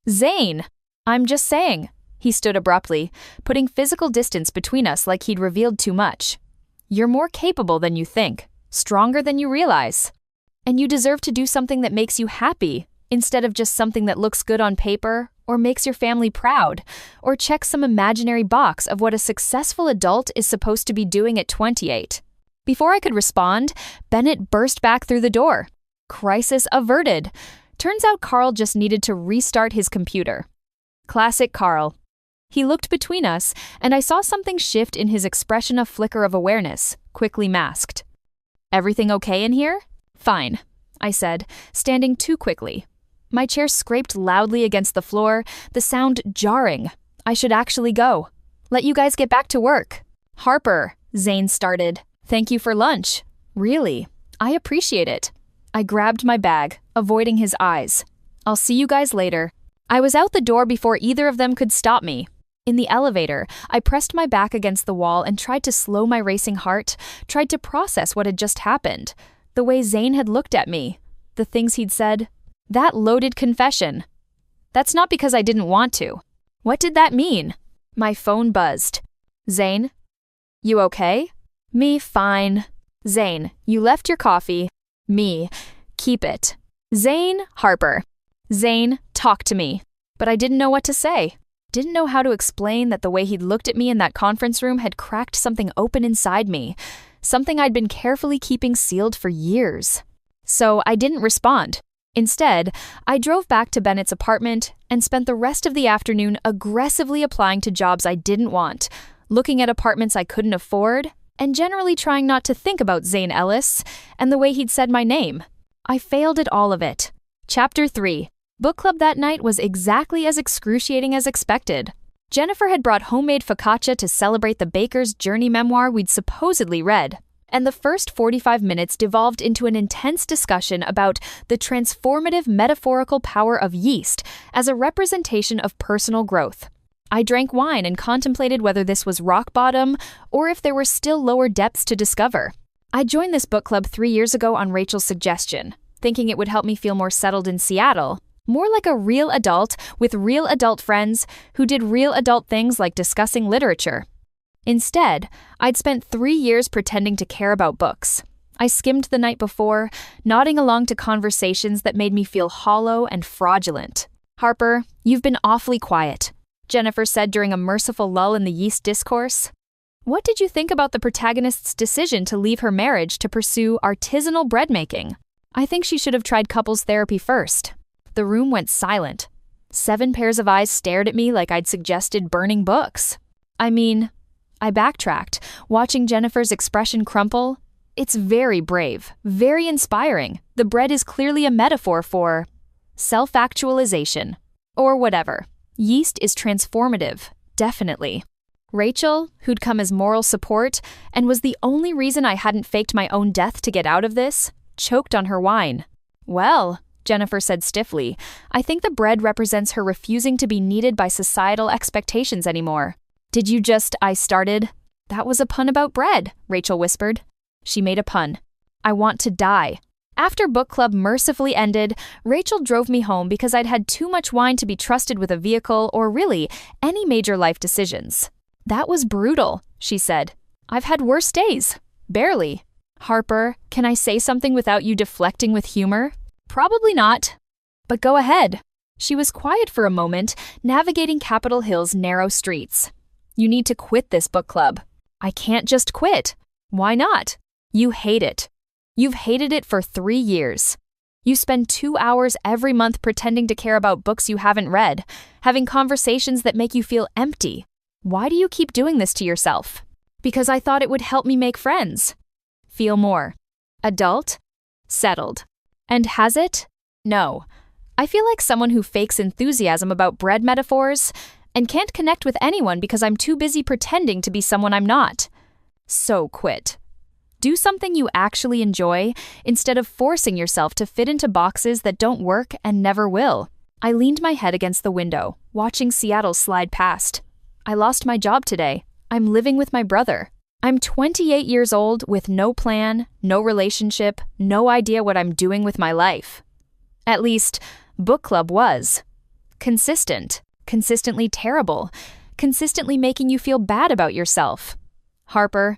Zane! I'm just saying. He stood abruptly, putting physical distance between us like he'd revealed too much. You're more capable than you think, stronger than you realize. And you deserve to do something that makes you happy, instead of just something that looks good on paper, or makes your family proud, or checks some imaginary box of what a successful adult is supposed to be doing at 28. Before I could respond, Bennett burst back through the door. Crisis averted. Turns out Carl just needed to restart his computer. Classic Carl. He looked between us, and I saw something shift in his expression, a flicker of awareness, quickly masked. Everything okay in here? Fine, I said, standing too quickly. My chair scraped loudly against the floor, the sound jarring. I should actually go. Let you guys get back to work. Harper, Zane started. Thank you for lunch. Really, I appreciate it. I grabbed my bag, avoiding his eyes. I'll see you guys later. I was out the door before either of them could stop me. In the elevator, I pressed my back against the wall and tried to slow my racing heart, tried to process what had just happened. The way Zane had looked at me, the things he'd said. That loaded confession. That's not because I didn't want to. What did that mean? My phone buzzed. Zane? You okay? Me, fine. Zane, you left your coffee. Me, keep it. Zane, Harper. Zane, talk to me. But I didn't know what to say. Didn't know how to explain that the way he'd looked at me in that conference room had cracked something open inside me, something I'd been carefully keeping sealed for years. So I didn't respond. Instead, I drove back to Bennett's apartment and spent the rest of the afternoon aggressively applying to jobs I didn't want, looking at apartments I couldn't afford, and generally trying not to think about Zane Ellis and the way he'd said my name. I failed at all of it. Chapter 3. Book club that night was exactly as excruciating as expected. Jennifer had brought homemade focaccia to celebrate the baker's journey memoir we'd supposedly read, and the first 45 minutes devolved into an intense discussion about the transformative metaphorical power of yeast as a representation of personal growth. I drank wine and contemplated whether this was rock bottom or if there were still lower depths to discover. I joined this book club 3 years ago on Rachel's suggestion, thinking it would help me feel more settled in Seattle, more like a real adult with real adult friends who did real adult things like discussing literature. Instead, I'd spent 3 years pretending to care about books. I skimmed the night before, nodding along to conversations that made me feel hollow and fraudulent. "Harper, you've been awfully quiet," Jennifer said during a merciful lull in the yeast discourse. "What did you think about the protagonist's decision to leave her marriage to pursue artisanal bread making? I think she should have tried couples therapy first." The room went silent. 7 pairs of eyes stared at me like I'd suggested burning books. I backtracked, watching Jennifer's expression crumple. "It's very brave, very inspiring. The bread is clearly a metaphor for self-actualization. Or whatever. Yeast is transformative, definitely." Rachel, who'd come as moral support and was the only reason I hadn't faked my own death to get out of this, choked on her wine. "Well," Jennifer said stiffly, "I think the bread represents her refusing to be needed by societal expectations anymore." "Did you just, I started?" "That was a pun about bread," Rachel whispered. She made a pun. "I want to die." After book club mercifully ended, Rachel drove me home because I'd had too much wine to be trusted with a vehicle or really any major life decisions. "That was brutal," she said. "I've had worse days. Barely." "Harper, can I say something without you deflecting with humor?" "Probably not. But go ahead." She was quiet for a moment, navigating Capitol Hill's narrow streets. "You need to quit this book club." "I can't just quit." "Why not?" "You hate it. You've hated it for 3 years. You spend 2 hours every month pretending to care about books you haven't read, having conversations that make you feel empty. Why do you keep doing this to yourself?" "Because I thought it would help me make friends." "Feel more adult? Settled. And has it? No. I feel like someone who fakes enthusiasm about bread metaphors and can't connect with anyone because I'm too busy pretending to be someone I'm not. So quit. Do something you actually enjoy instead of forcing yourself to fit into boxes that don't work and never will. I leaned my head against the window, watching Seattle slide past. I lost my job today. I'm living with my brother. I'm 28 years old with no plan, no relationship, no idea what I'm doing with my life. At least, book club was. Consistent, consistently terrible, consistently making you feel bad about yourself. Harper,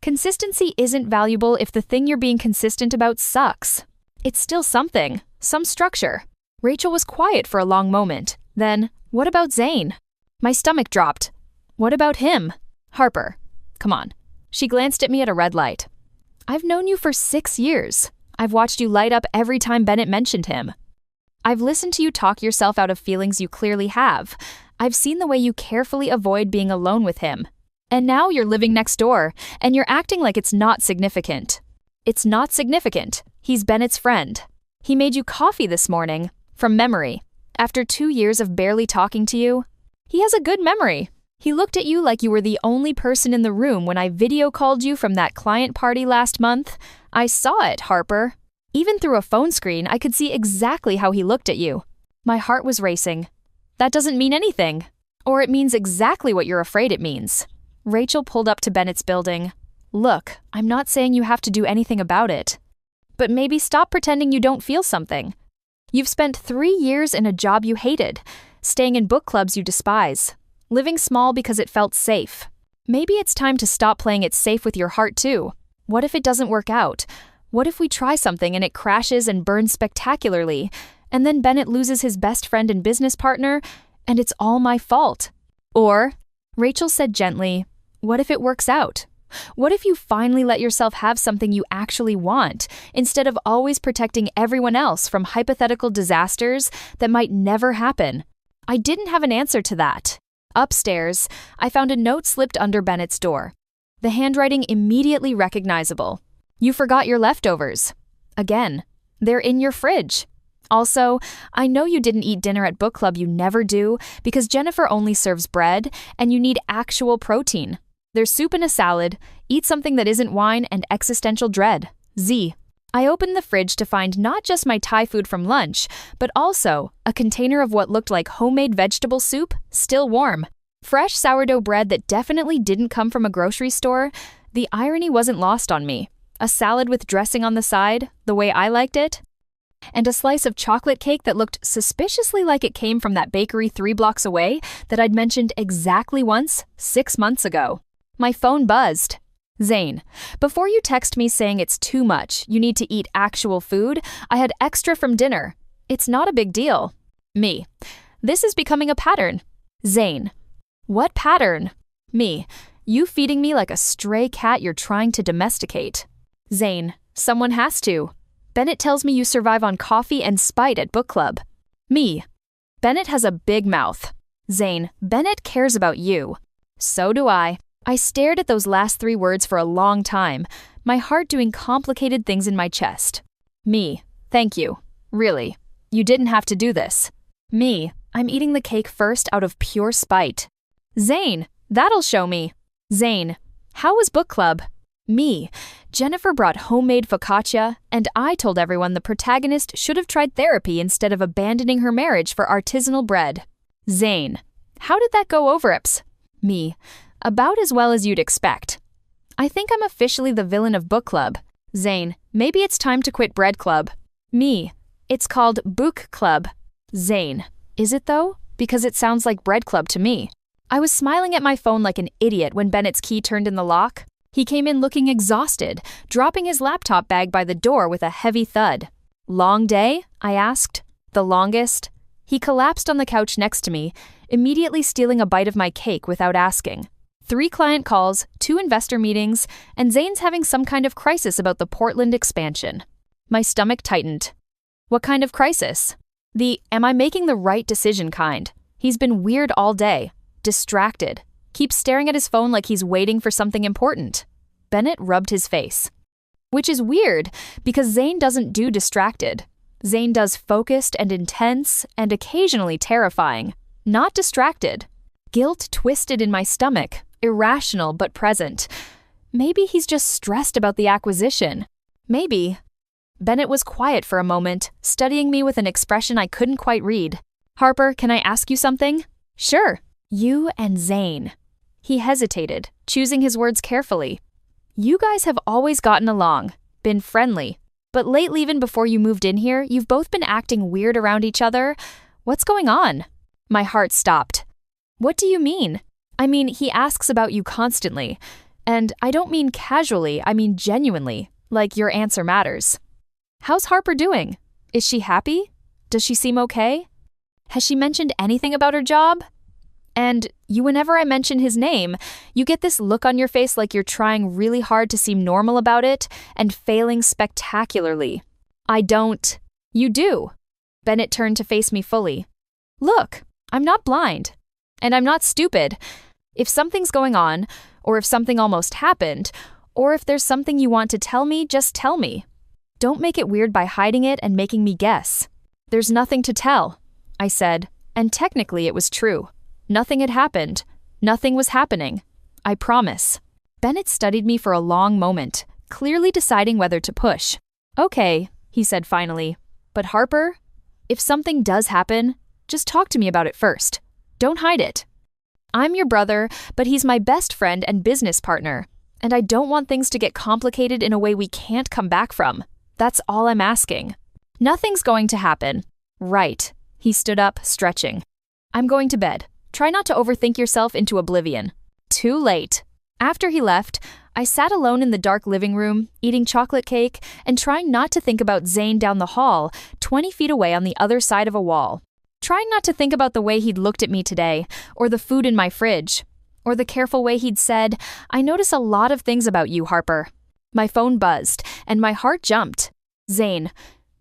consistency isn't valuable if the thing you're being consistent about sucks. It's still something, some structure. Rachel was quiet for a long moment. Then, what about Zane? My stomach dropped. What about him? Harper, come on. She glanced at me at a red light. I've known you for 6 years. I've watched you light up every time Bennett mentioned him. I've listened to you talk yourself out of feelings you clearly have. I've seen the way you carefully avoid being alone with him. And now you're living next door, and you're acting like it's not significant. It's not significant. He's Bennett's friend. He made you coffee this morning, from memory. After 2 years of barely talking to you, he has a good memory. He looked at you like you were the only person in the room when I video called you from that client party last month. I saw it, Harper. Even through a phone screen, I could see exactly how he looked at you. My heart was racing. That doesn't mean anything. Or it means exactly what you're afraid it means. Rachel pulled up to Bennett's building. Look, I'm not saying you have to do anything about it. But maybe stop pretending you don't feel something. You've spent 3 years in a job you hated, staying in book clubs you despise, living small because it felt safe. Maybe it's time to stop playing it safe with your heart too. What if it doesn't work out? What if we try something and it crashes and burns spectacularly, and then Bennett loses his best friend and business partner, and it's all my fault? Or, Rachel said gently, what if it works out? What if you finally let yourself have something you actually want, instead of always protecting everyone else from hypothetical disasters that might never happen? I didn't have an answer to that. Upstairs, I found a note slipped under Bennett's door. The handwriting immediately recognizable. You forgot your leftovers. Again. They're in your fridge. Also, I know you didn't eat dinner at book club, you never do, because Jennifer only serves bread, and you need actual protein. There's soup in a salad, eat something that isn't wine, and existential dread. Z. I opened the fridge to find not just my Thai food from lunch, but also a container of what looked like homemade vegetable soup, still warm. Fresh sourdough bread that definitely didn't come from a grocery store. The irony wasn't lost on me. A salad with dressing on the side, the way I liked it. And a slice of chocolate cake that looked suspiciously like it came from that bakery 3 blocks away that I'd mentioned exactly once 6 months ago. My phone buzzed. Zane, before you text me saying it's too much, you need to eat actual food, I had extra from dinner. It's not a big deal. Me, this is becoming a pattern. Zane, what pattern? Me, you feeding me like a stray cat you're trying to domesticate. Zane, someone has to. Bennett tells me you survive on coffee and spite at book club. Me, Bennett has a big mouth. Zane, Bennett cares about you. So do I. I stared at those last 3 words for a long time, my heart doing complicated things in my chest. Me, thank you. Really, you didn't have to do this. Me, I'm eating the cake first out of pure spite. Zane, that'll show me. Zane, how was book club? Me, Jennifer brought homemade focaccia, and I told everyone the protagonist should have tried therapy instead of abandoning her marriage for artisanal bread. Zane, how did that go over, Ips? Me, about as well as you'd expect. I think I'm officially the villain of book club. Zane, maybe it's time to quit bread club. Me, it's called book club. Zane, is it though? Because it sounds like bread club to me. I was smiling at my phone like an idiot when Bennett's key turned in the lock. He came in looking exhausted, dropping his laptop bag by the door with a heavy thud. Long day? I asked. The longest? He collapsed on the couch next to me, immediately stealing a bite of my cake without asking. 3 client calls, 2 investor meetings, and Zane's having some kind of crisis about the Portland expansion. My stomach tightened. What kind of crisis? The am I making the right decision kind. He's been weird all day, distracted, keeps staring at his phone like he's waiting for something important. Bennett rubbed his face. Which is weird, because Zane doesn't do distracted. Zane does focused and intense and occasionally terrifying, not distracted. Guilt twisted in my stomach, irrational but present. Maybe he's just stressed about the acquisition. Maybe. Bennett was quiet for a moment, studying me with an expression I couldn't quite read. Harper, can I ask you something? Sure. You and Zane. He hesitated, choosing his words carefully. You guys have always gotten along, been friendly. But lately, even before you moved in here, you've both been acting weird around each other. What's going on? My heart stopped. What do you mean? I mean, he asks about you constantly. And I don't mean casually, I mean genuinely, like your answer matters. How's Harper doing? Is she happy? Does she seem okay? Has she mentioned anything about her job? And whenever I mention his name, you get this look on your face like you're trying really hard to seem normal about it and failing spectacularly. I don't. You do. Bennett turned to face me fully. Look, I'm not blind. And I'm not stupid. If something's going on, or if something almost happened, or if there's something you want to tell me, just tell me. Don't make it weird by hiding it and making me guess. There's nothing to tell, I said, and technically it was true. Nothing had happened. Nothing was happening. I promise. Bennett studied me for a long moment, clearly deciding whether to push. Okay, he said finally. But Harper, if something does happen, just talk to me about it first. Don't hide it. I'm your brother, but he's my best friend and business partner, and I don't want things to get complicated in a way we can't come back from. That's all I'm asking. Nothing's going to happen. Right. He stood up, stretching. I'm going to bed. Try not to overthink yourself into oblivion. Too late. After he left, I sat alone in the dark living room, eating chocolate cake and trying not to think about Zane down the hall, 20 feet away on the other side of a wall. Trying not to think about the way he'd looked at me today, or the food in my fridge, or the careful way he'd said, I notice a lot of things about you, Harper. My phone buzzed, and my heart jumped. Zane.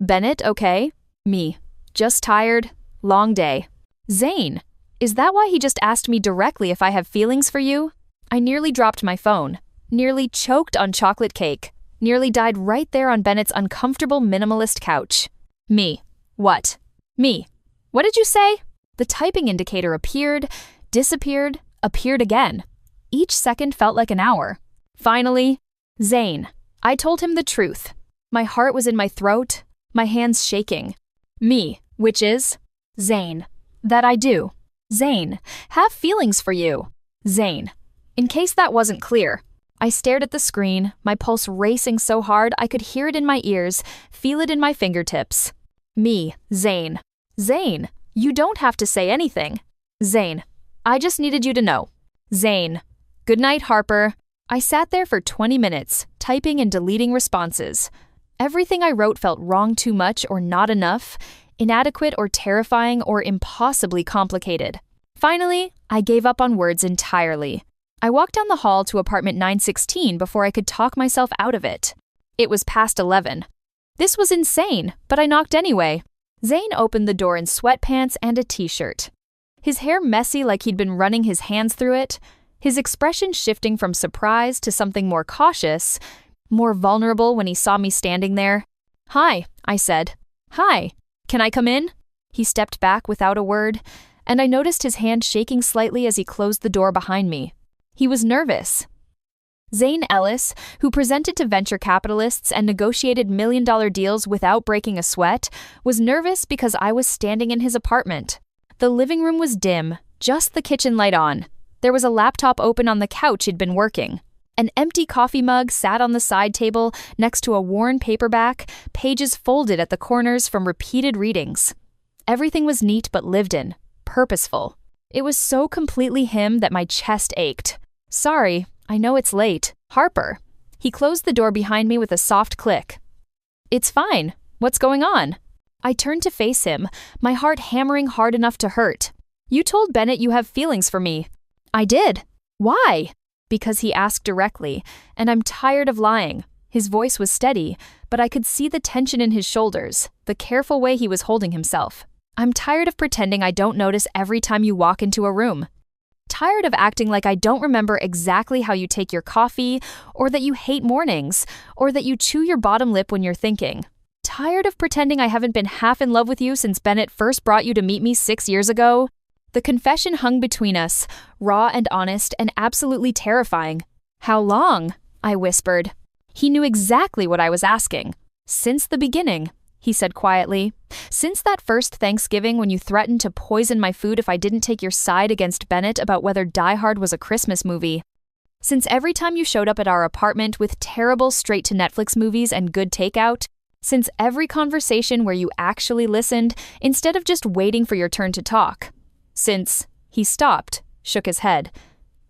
Bennett, okay? Me. Just tired. Long day. Zane. Is that why he just asked me directly if I have feelings for you? I nearly dropped my phone. Nearly choked on chocolate cake. Nearly died right there on Bennett's uncomfortable minimalist couch. Me. What? Me. What did you say? The typing indicator appeared, disappeared, appeared again. Each second felt like an hour. Finally, Zane. I told him the truth. My heart was in my throat, my hands shaking. Me, which is Zane. That I do. Zane, have feelings for you. Zane. In case that wasn't clear, I stared at the screen, my pulse racing so hard I could hear it in my ears, feel it in my fingertips. Me, Zane. Zane, you don't have to say anything. Zane, I just needed you to know. Zane. Good night, Harper. I sat there for 20 minutes, typing and deleting responses. Everything I wrote felt wrong too much or not enough, inadequate or terrifying or impossibly complicated. Finally, I gave up on words entirely. I walked down the hall to apartment 916 before I could talk myself out of it. It was past 11. This was insane, but I knocked anyway. Zane opened the door in sweatpants and a t-shirt. His hair messy like he'd been running his hands through it, his expression shifting from surprise to something more cautious, more vulnerable when he saw me standing there. Hi, I said. Hi, can I come in? He stepped back without a word, and I noticed his hand shaking slightly as he closed the door behind me. He was nervous. Zane Ellis, who presented to venture capitalists and negotiated million-dollar deals without breaking a sweat, was nervous because I was standing in his apartment. The living room was dim, just the kitchen light on. There was a laptop open on the couch he'd been working. An empty coffee mug sat on the side table next to a worn paperback, pages folded at the corners from repeated readings. Everything was neat but lived in, purposeful. It was so completely him that my chest ached. Sorry, I know it's late. Harper. He closed the door behind me with a soft click. It's fine. What's going on? I turned to face him, my heart hammering hard enough to hurt. You told Bennett you have feelings for me. I did. Why? Because he asked directly, and I'm tired of lying. His voice was steady, but I could see the tension in his shoulders, the careful way he was holding himself. I'm tired of pretending I don't notice every time you walk into a room. Tired of acting like I don't remember exactly how you take your coffee, or that you hate mornings, or that you chew your bottom lip when you're thinking. Tired of pretending I haven't been half in love with you since Bennett first brought you to meet me 6 years ago. The confession hung between us, raw and honest and absolutely terrifying. How long? I whispered. He knew exactly what I was asking. Since the beginning, he said quietly. Since that first Thanksgiving when you threatened to poison my food if I didn't take your side against Bennett about whether Die Hard was a Christmas movie. Since every time you showed up at our apartment with terrible straight-to-Netflix movies and good takeout. Since every conversation where you actually listened instead of just waiting for your turn to talk. Since he stopped, shook his head.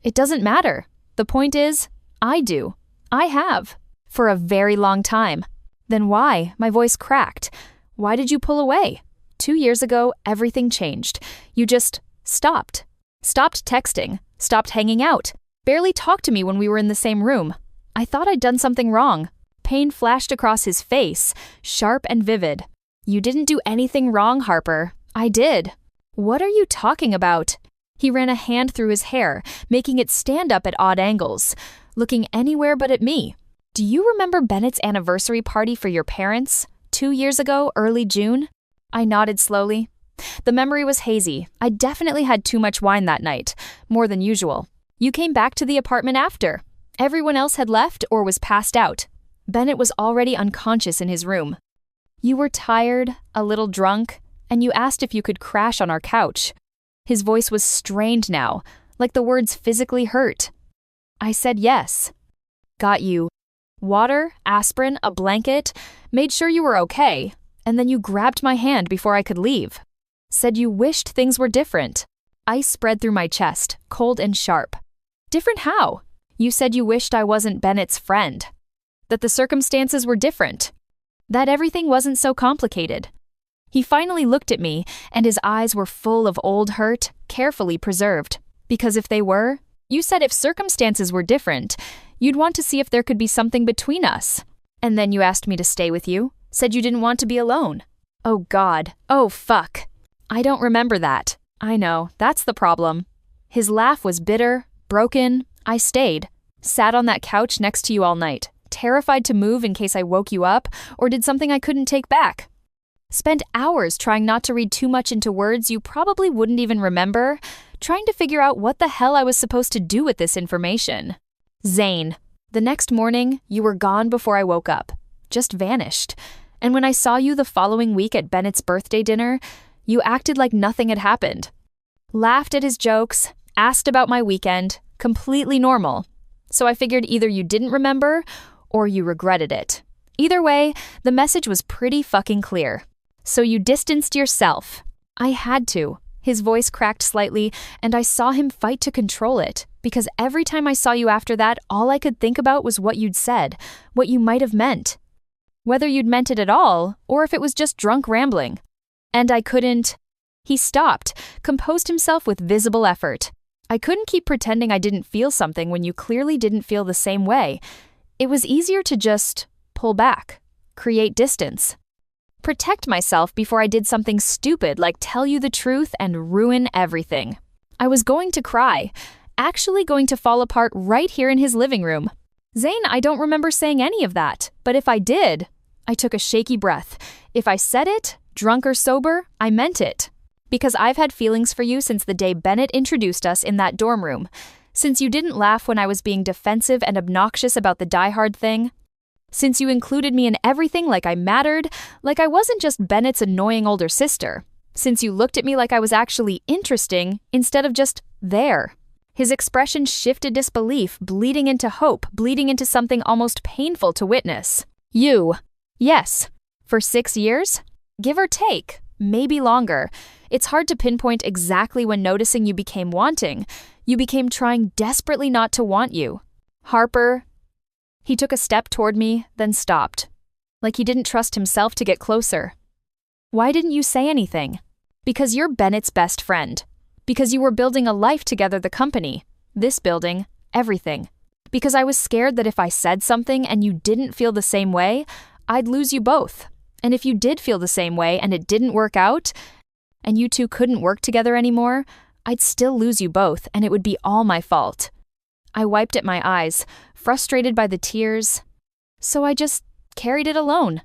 It doesn't matter. The point is, I do. I have. For a very long time. Then why? My voice cracked. Why did you pull away? 2 years ago, everything changed. You just stopped. Stopped texting. Stopped hanging out. Barely talked to me when we were in the same room. I thought I'd done something wrong. Pain flashed across his face, sharp and vivid. You didn't do anything wrong, Harper. I did. What are you talking about? He ran a hand through his hair, making it stand up at odd angles, looking anywhere but at me. Do you remember Bennett's anniversary party for your parents? 2 years ago, early June? I nodded slowly. The memory was hazy. I definitely had too much wine that night, more than usual. You came back to the apartment after. Everyone else had left or was passed out. Bennett was already unconscious in his room. You were tired, a little drunk, and you asked if you could crash on our couch. His voice was strained now, like the words physically hurt. I said yes. Got you water, aspirin, a blanket, made sure you were okay, and then you grabbed my hand before I could leave. Said you wished things were different. Ice spread through my chest, cold and sharp. Different how? You said you wished I wasn't Bennett's friend. That the circumstances were different. That everything wasn't so complicated. He finally looked at me, and his eyes were full of old hurt, carefully preserved. Because if they were, you said if circumstances were different, you'd want to see if there could be something between us. And then you asked me to stay with you, said you didn't want to be alone. Oh God, oh fuck. I don't remember that. I know, that's the problem. His laugh was bitter, broken. I stayed. Sat on that couch next to you all night. Terrified to move in case I woke you up or did something I couldn't take back? Spent hours trying not to read too much into words you probably wouldn't even remember, trying to figure out what the hell I was supposed to do with this information. Zane, the next morning, you were gone before I woke up. Just vanished. And when I saw you the following week at Bennett's birthday dinner, you acted like nothing had happened. Laughed at his jokes, asked about my weekend, completely normal. So I figured either you didn't remember or you regretted it. Either way, the message was pretty fucking clear. So you distanced yourself. I had to. His voice cracked slightly, and I saw him fight to control it, because every time I saw you after that, all I could think about was what you'd said, what you might have meant. Whether you'd meant it at all, or if it was just drunk rambling. And I couldn't. He stopped, composed himself with visible effort. I couldn't keep pretending I didn't feel something when you clearly didn't feel the same way. It was easier to just pull back, create distance. Protect myself before I did something stupid like tell you the truth and ruin everything. I was going to cry, actually going to fall apart right here in his living room. Zane, I don't remember saying any of that, but if I did, I took a shaky breath. If I said it, drunk or sober, I meant it. Because I've had feelings for you since the day Bennett introduced us in that dorm room. Since you didn't laugh when I was being defensive and obnoxious about the Die Hard thing. Since you included me in everything like I mattered, like I wasn't just Bennett's annoying older sister. Since you looked at me like I was actually interesting instead of just there. His expression shifted disbelief, bleeding into hope, bleeding into something almost painful to witness. You. Yes. For 6 years? Give or take. Maybe longer. It's hard to pinpoint exactly when noticing you became wanting. You became trying desperately not to want you. Harper. He took a step toward me, then stopped. Like he didn't trust himself to get closer. Why didn't you say anything? Because you're Bennett's best friend. Because you were building a life together, the company. This building, everything. Because I was scared that if I said something and you didn't feel the same way, I'd lose you both. And if you did feel the same way and it didn't work out, and you two couldn't work together anymore, I'd still lose you both, and it would be all my fault. I wiped at my eyes, frustrated by the tears. So I just carried it alone.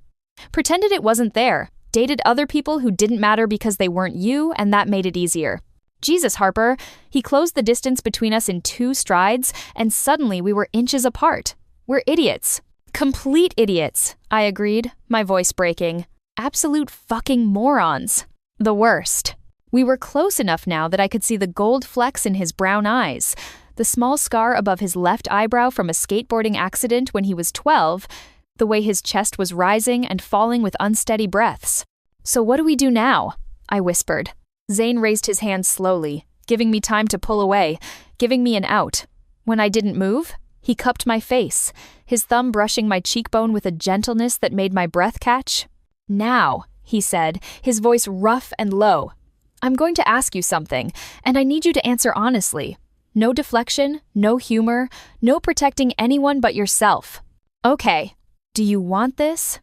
Pretended it wasn't there. Dated other people who didn't matter because they weren't you, and that made it easier. Jesus, Harper. He closed the distance between us in 2 strides, and suddenly we were inches apart. We're idiots. Complete idiots, I agreed, my voice breaking. Absolute fucking morons. The worst. We were close enough now that I could see the gold flecks in his brown eyes, the small scar above his left eyebrow from a skateboarding accident when he was 12, the way his chest was rising and falling with unsteady breaths. So what do we do now? I whispered. Zane raised his hand slowly, giving me time to pull away, giving me an out. When I didn't move, he cupped my face, his thumb brushing my cheekbone with a gentleness that made my breath catch. Now, he said, his voice rough and low. I'm going to ask you something, and I need you to answer honestly. No deflection, no humor, no protecting anyone but yourself. Okay, do you want this?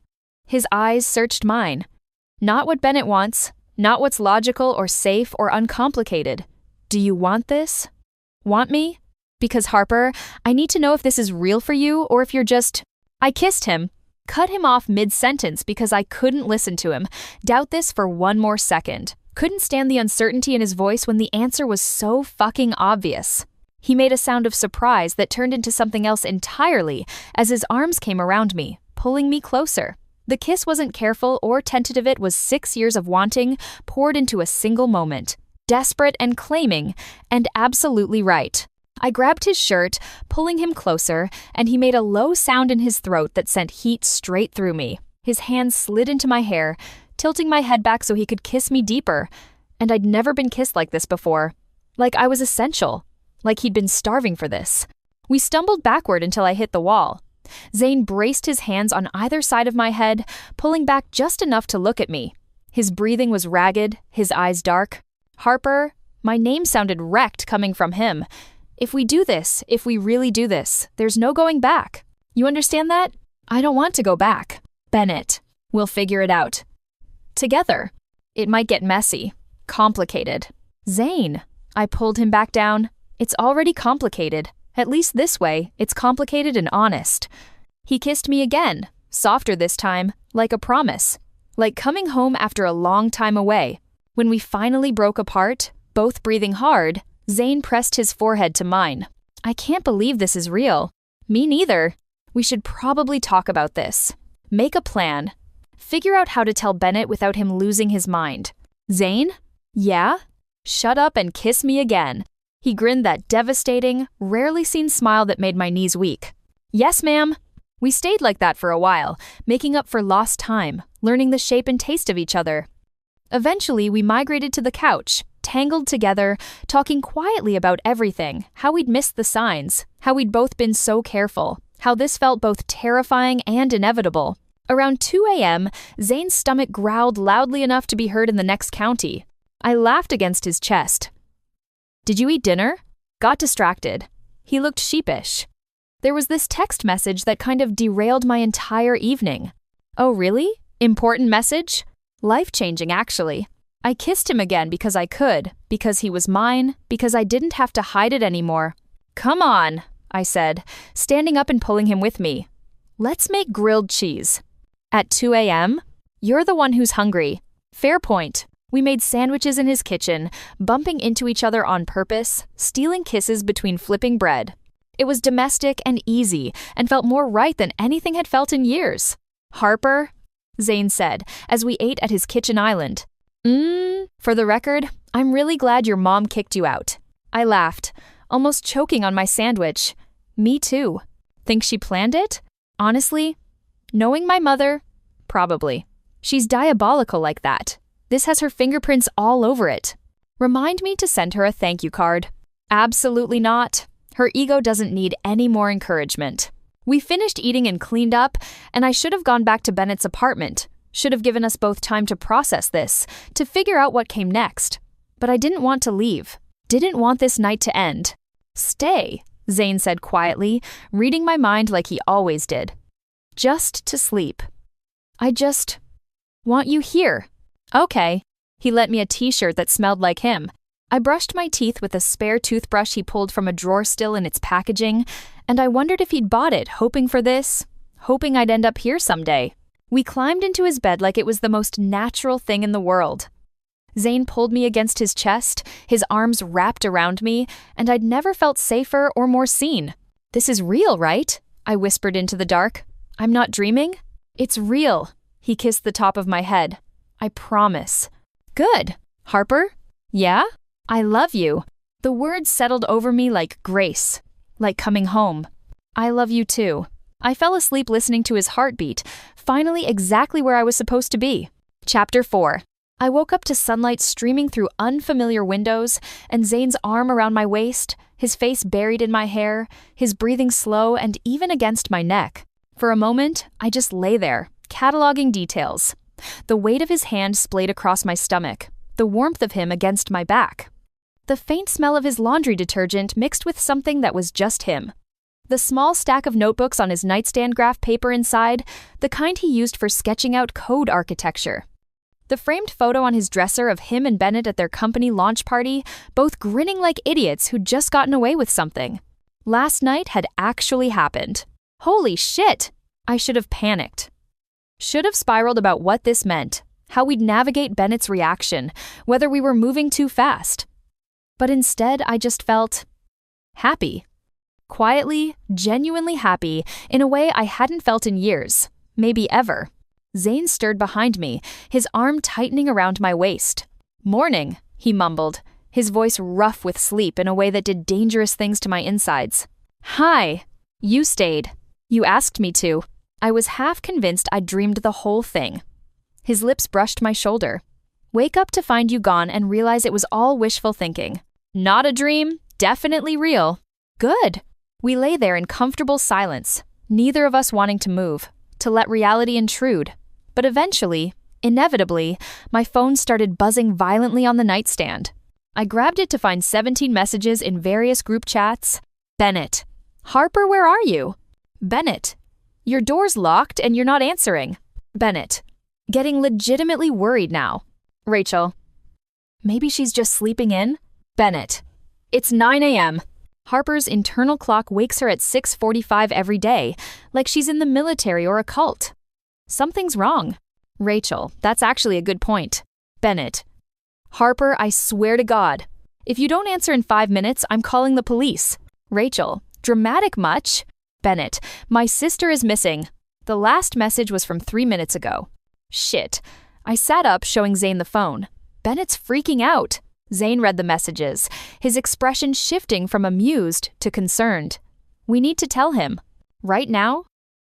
His eyes searched mine. Not what Bennett wants, not what's logical or safe or uncomplicated. Do you want this? Want me? Because Harper, I need to know if this is real for you or if you're just... I kissed him, cut him off mid-sentence because I couldn't listen to him, doubt this for one more second. Couldn't stand the uncertainty in his voice when the answer was so fucking obvious. He made a sound of surprise that turned into something else entirely as his arms came around me, pulling me closer. The kiss wasn't careful or tentative, it was 6 years of wanting poured into a single moment. Desperate and claiming, and absolutely right. I grabbed his shirt, pulling him closer, and he made a low sound in his throat that sent heat straight through me. His hands slid into my hair, tilting my head back so he could kiss me deeper. And I'd never been kissed like this before. Like I was essential. Like he'd been starving for this. We stumbled backward until I hit the wall. Zane braced his hands on either side of my head, pulling back just enough to look at me. His breathing was ragged, his eyes dark. Harper, my name sounded wrecked coming from him. If we do this, if we really do this, there's no going back. You understand that? I don't want to go back. Bennett, we'll figure it out. Together. It might get messy. Complicated. Zane, I pulled him back down. It's already complicated. At least this way, it's complicated and honest. He kissed me again, softer this time, like a promise. Like coming home after a long time away. When we finally broke apart, both breathing hard, Zane pressed his forehead to mine. I can't believe this is real. Me neither. We should probably talk about this. Make a plan. Figure out how to tell Bennett without him losing his mind. Zane? Yeah? Shut up and kiss me again. He grinned that devastating, rarely seen smile that made my knees weak. Yes, ma'am. We stayed like that for a while, making up for lost time, learning the shape and taste of each other. Eventually, we migrated to the couch, tangled together, talking quietly about everything, how we'd missed the signs, how we'd both been so careful, how this felt both terrifying and inevitable. Around 2 a.m., Zane's stomach growled loudly enough to be heard in the next county. I laughed against his chest. Did you eat dinner? Got distracted. He looked sheepish. There was this text message that kind of derailed my entire evening. Oh, really? Important message? Life-changing, actually. I kissed him again because I could, because he was mine, because I didn't have to hide it anymore. Come on, I said, standing up and pulling him with me. Let's make grilled cheese. At 2 a.m.? You're the one who's hungry. Fair point. We made sandwiches in his kitchen, bumping into each other on purpose, stealing kisses between flipping bread. It was domestic and easy, and felt more right than anything had felt in years. Harper, Zane said, as we ate at his kitchen island. For the record, I'm really glad your mom kicked you out. I laughed, almost choking on my sandwich. Me too. Think she planned it? Honestly, knowing my mother, probably. She's diabolical like that. This has her fingerprints all over it. Remind me to send her a thank you card. Absolutely not. Her ego doesn't need any more encouragement. We finished eating and cleaned up, and I should have gone back to Bennett's apartment. Should have given us both time to process this, to figure out what came next. But I didn't want to leave. Didn't want this night to end. Stay, Zane said quietly, reading my mind like he always did. Just to sleep. I just want you here. Okay. He lent me a t-shirt that smelled like him. I brushed my teeth with a spare toothbrush he pulled from a drawer still in its packaging, and I wondered if he'd bought it, hoping for this, hoping I'd end up here someday. We climbed into his bed like it was the most natural thing in the world. Zane pulled me against his chest, his arms wrapped around me, and I'd never felt safer or more seen. This is real, right? I whispered into the dark. I'm not dreaming? It's real. He kissed the top of my head. I promise. Good. Harper? Yeah? I love you. The words settled over me like grace, like coming home. I love you too. I fell asleep listening to his heartbeat, finally exactly where I was supposed to be. Chapter 4. I woke up to sunlight streaming through unfamiliar windows, and Zane's arm around my waist, his face buried in my hair, his breathing slow and even against my neck. For a moment, I just lay there, cataloging details. The weight of his hand splayed across my stomach, the warmth of him against my back. The faint smell of his laundry detergent mixed with something that was just him. The small stack of notebooks on his nightstand graph paper inside, the kind he used for sketching out code architecture. The framed photo on his dresser of him and Bennett at their company launch party, both grinning like idiots who'd just gotten away with something. Last night had actually happened. Holy shit! I should have panicked. Should have spiraled about what this meant, how we'd navigate Bennett's reaction, whether we were moving too fast. But instead, I just felt happy. Quietly, genuinely happy in a way I hadn't felt in years, maybe ever. Zane stirred behind me, his arm tightening around my waist. Morning, he mumbled, his voice rough with sleep in a way that did dangerous things to my insides. Hi. You stayed. You asked me to. I was half convinced I'd dreamed the whole thing. His lips brushed my shoulder. Wake up to find you gone and realize it was all wishful thinking. Not a dream, definitely real. Good. We lay there in comfortable silence, neither of us wanting to move, to let reality intrude. But eventually, inevitably, my phone started buzzing violently on the nightstand. I grabbed it to find 17 messages in various group chats. Bennett. Harper, where are you? Bennett. Your door's locked and you're not answering. Bennett. Getting legitimately worried now. Rachel. Maybe she's just sleeping in? Bennett. It's 9 a.m. Harper's internal clock wakes her at 6:45 every day, like she's in the military or a cult. Something's wrong. Rachel, that's actually a good point. Bennett. Harper, I swear to God. If you don't answer in 5 minutes, I'm calling the police. Rachel, dramatic much? Bennett, my sister is missing. The last message was from 3 minutes ago. Shit. I sat up, showing Zane the phone. Bennett's freaking out. Zane read the messages, his expression shifting from amused to concerned. We need to tell him. Right now?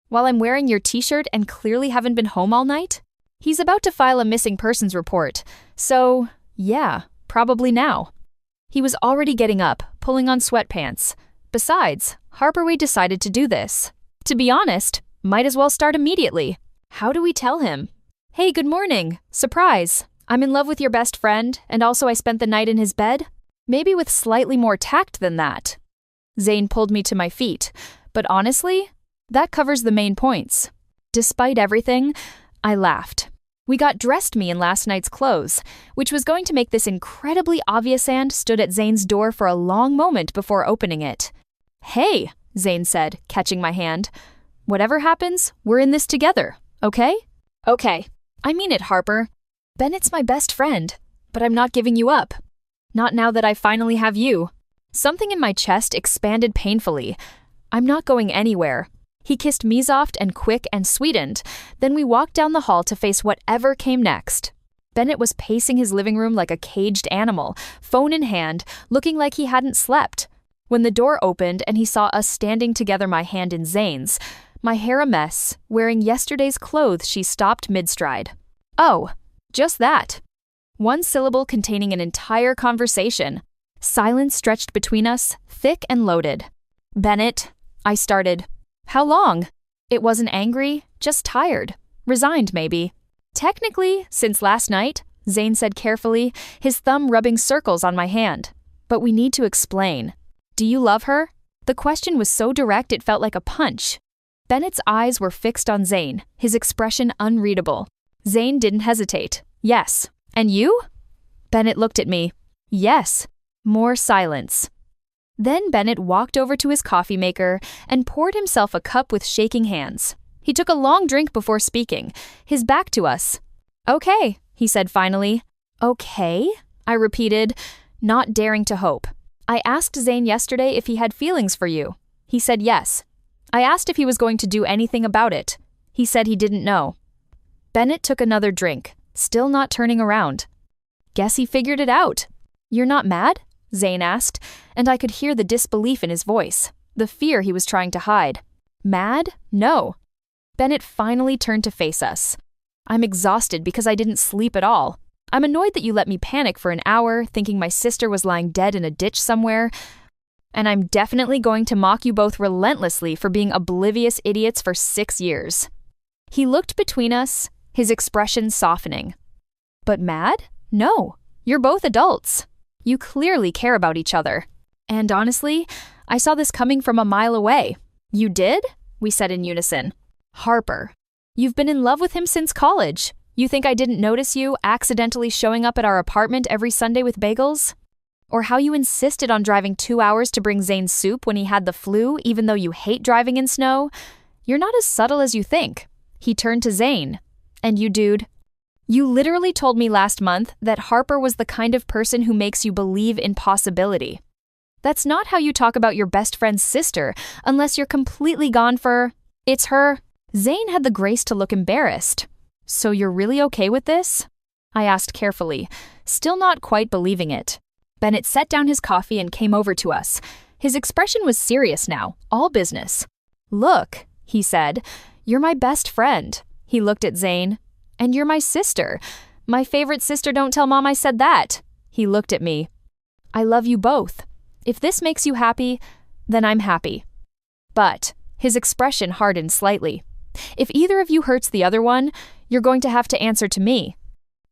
While I'm wearing your t-shirt and clearly haven't been home all night? He's about to file a missing persons report. So, yeah, probably now. He was already getting up, pulling on sweatpants. Besides, Harper decided to do this. To be honest, might as well start immediately. How do we tell him? Hey, good morning. Surprise. I'm in love with your best friend, and also I spent the night in his bed? Maybe with slightly more tact than that. Zane pulled me to my feet, but honestly, that covers the main points. Despite everything, I laughed. We got dressed me in last night's clothes, which was going to make this incredibly obvious, and stood at Zane's door for a long moment before opening it. Hey, Zane said, catching my hand. Whatever happens, we're in this together, okay? Okay. I mean it, Harper. Bennett's my best friend, but I'm not giving you up. Not now that I finally have you. Something in my chest expanded painfully. I'm not going anywhere. He kissed me soft and quick and sweetened. Then we walked down the hall to face whatever came next. Bennett was pacing his living room like a caged animal, phone in hand, looking like he hadn't slept. When the door opened and he saw us standing together, my hand in Zane's, my hair a mess, wearing yesterday's clothes, she stopped mid-stride. Oh, just that. One syllable containing an entire conversation. Silence stretched between us, thick and loaded. Bennett, I started. How long? It wasn't angry, just tired. Resigned, maybe. Technically, since last night, Zane said carefully, his thumb rubbing circles on my hand. But we need to explain. Do you love her? The question was so direct it felt like a punch. Bennett's eyes were fixed on Zane, his expression unreadable. Zane didn't hesitate. Yes. And you? Bennett looked at me. Yes. More silence. Then Bennett walked over to his coffee maker and poured himself a cup with shaking hands. He took a long drink before speaking, his back to us. Okay, he said finally. Okay, I repeated, not daring to hope. I asked Zane yesterday if he had feelings for you. He said yes. I asked if he was going to do anything about it. He said he didn't know. Bennett took another drink, still not turning around. Guess he figured it out. You're not mad? Zane asked, and I could hear the disbelief in his voice, the fear he was trying to hide. Mad? No. Bennett finally turned to face us. I'm exhausted because I didn't sleep at all. I'm annoyed that you let me panic for an hour, thinking my sister was lying dead in a ditch somewhere. And I'm definitely going to mock you both relentlessly for being oblivious idiots for 6 years. He looked between us, his expression softening. But mad? No. You're both adults. You clearly care about each other. And honestly, I saw this coming from a mile away. You did? We said in unison. Harper. You've been in love with him since college. You think I didn't notice you accidentally showing up at our apartment every Sunday with bagels? Or how you insisted on driving 2 hours to bring Zane soup when he had the flu, even though you hate driving in snow? You're not as subtle as you think. He turned to Zane. And you, dude? You literally told me last month that Harper was the kind of person who makes you believe in possibility. That's not how you talk about your best friend's sister, unless you're completely gone for, it's her. Zane had the grace to look embarrassed. So you're really okay with this? I asked carefully, still not quite believing it. Bennett set down his coffee and came over to us. His expression was serious now, all business. Look, he said, you're my best friend. He looked at Zane. And you're my sister. My favorite sister, don't tell Mom I said that. He looked at me. I love you both. If this makes you happy, then I'm happy. But his expression hardened slightly. If either of you hurts the other one, you're going to have to answer to me.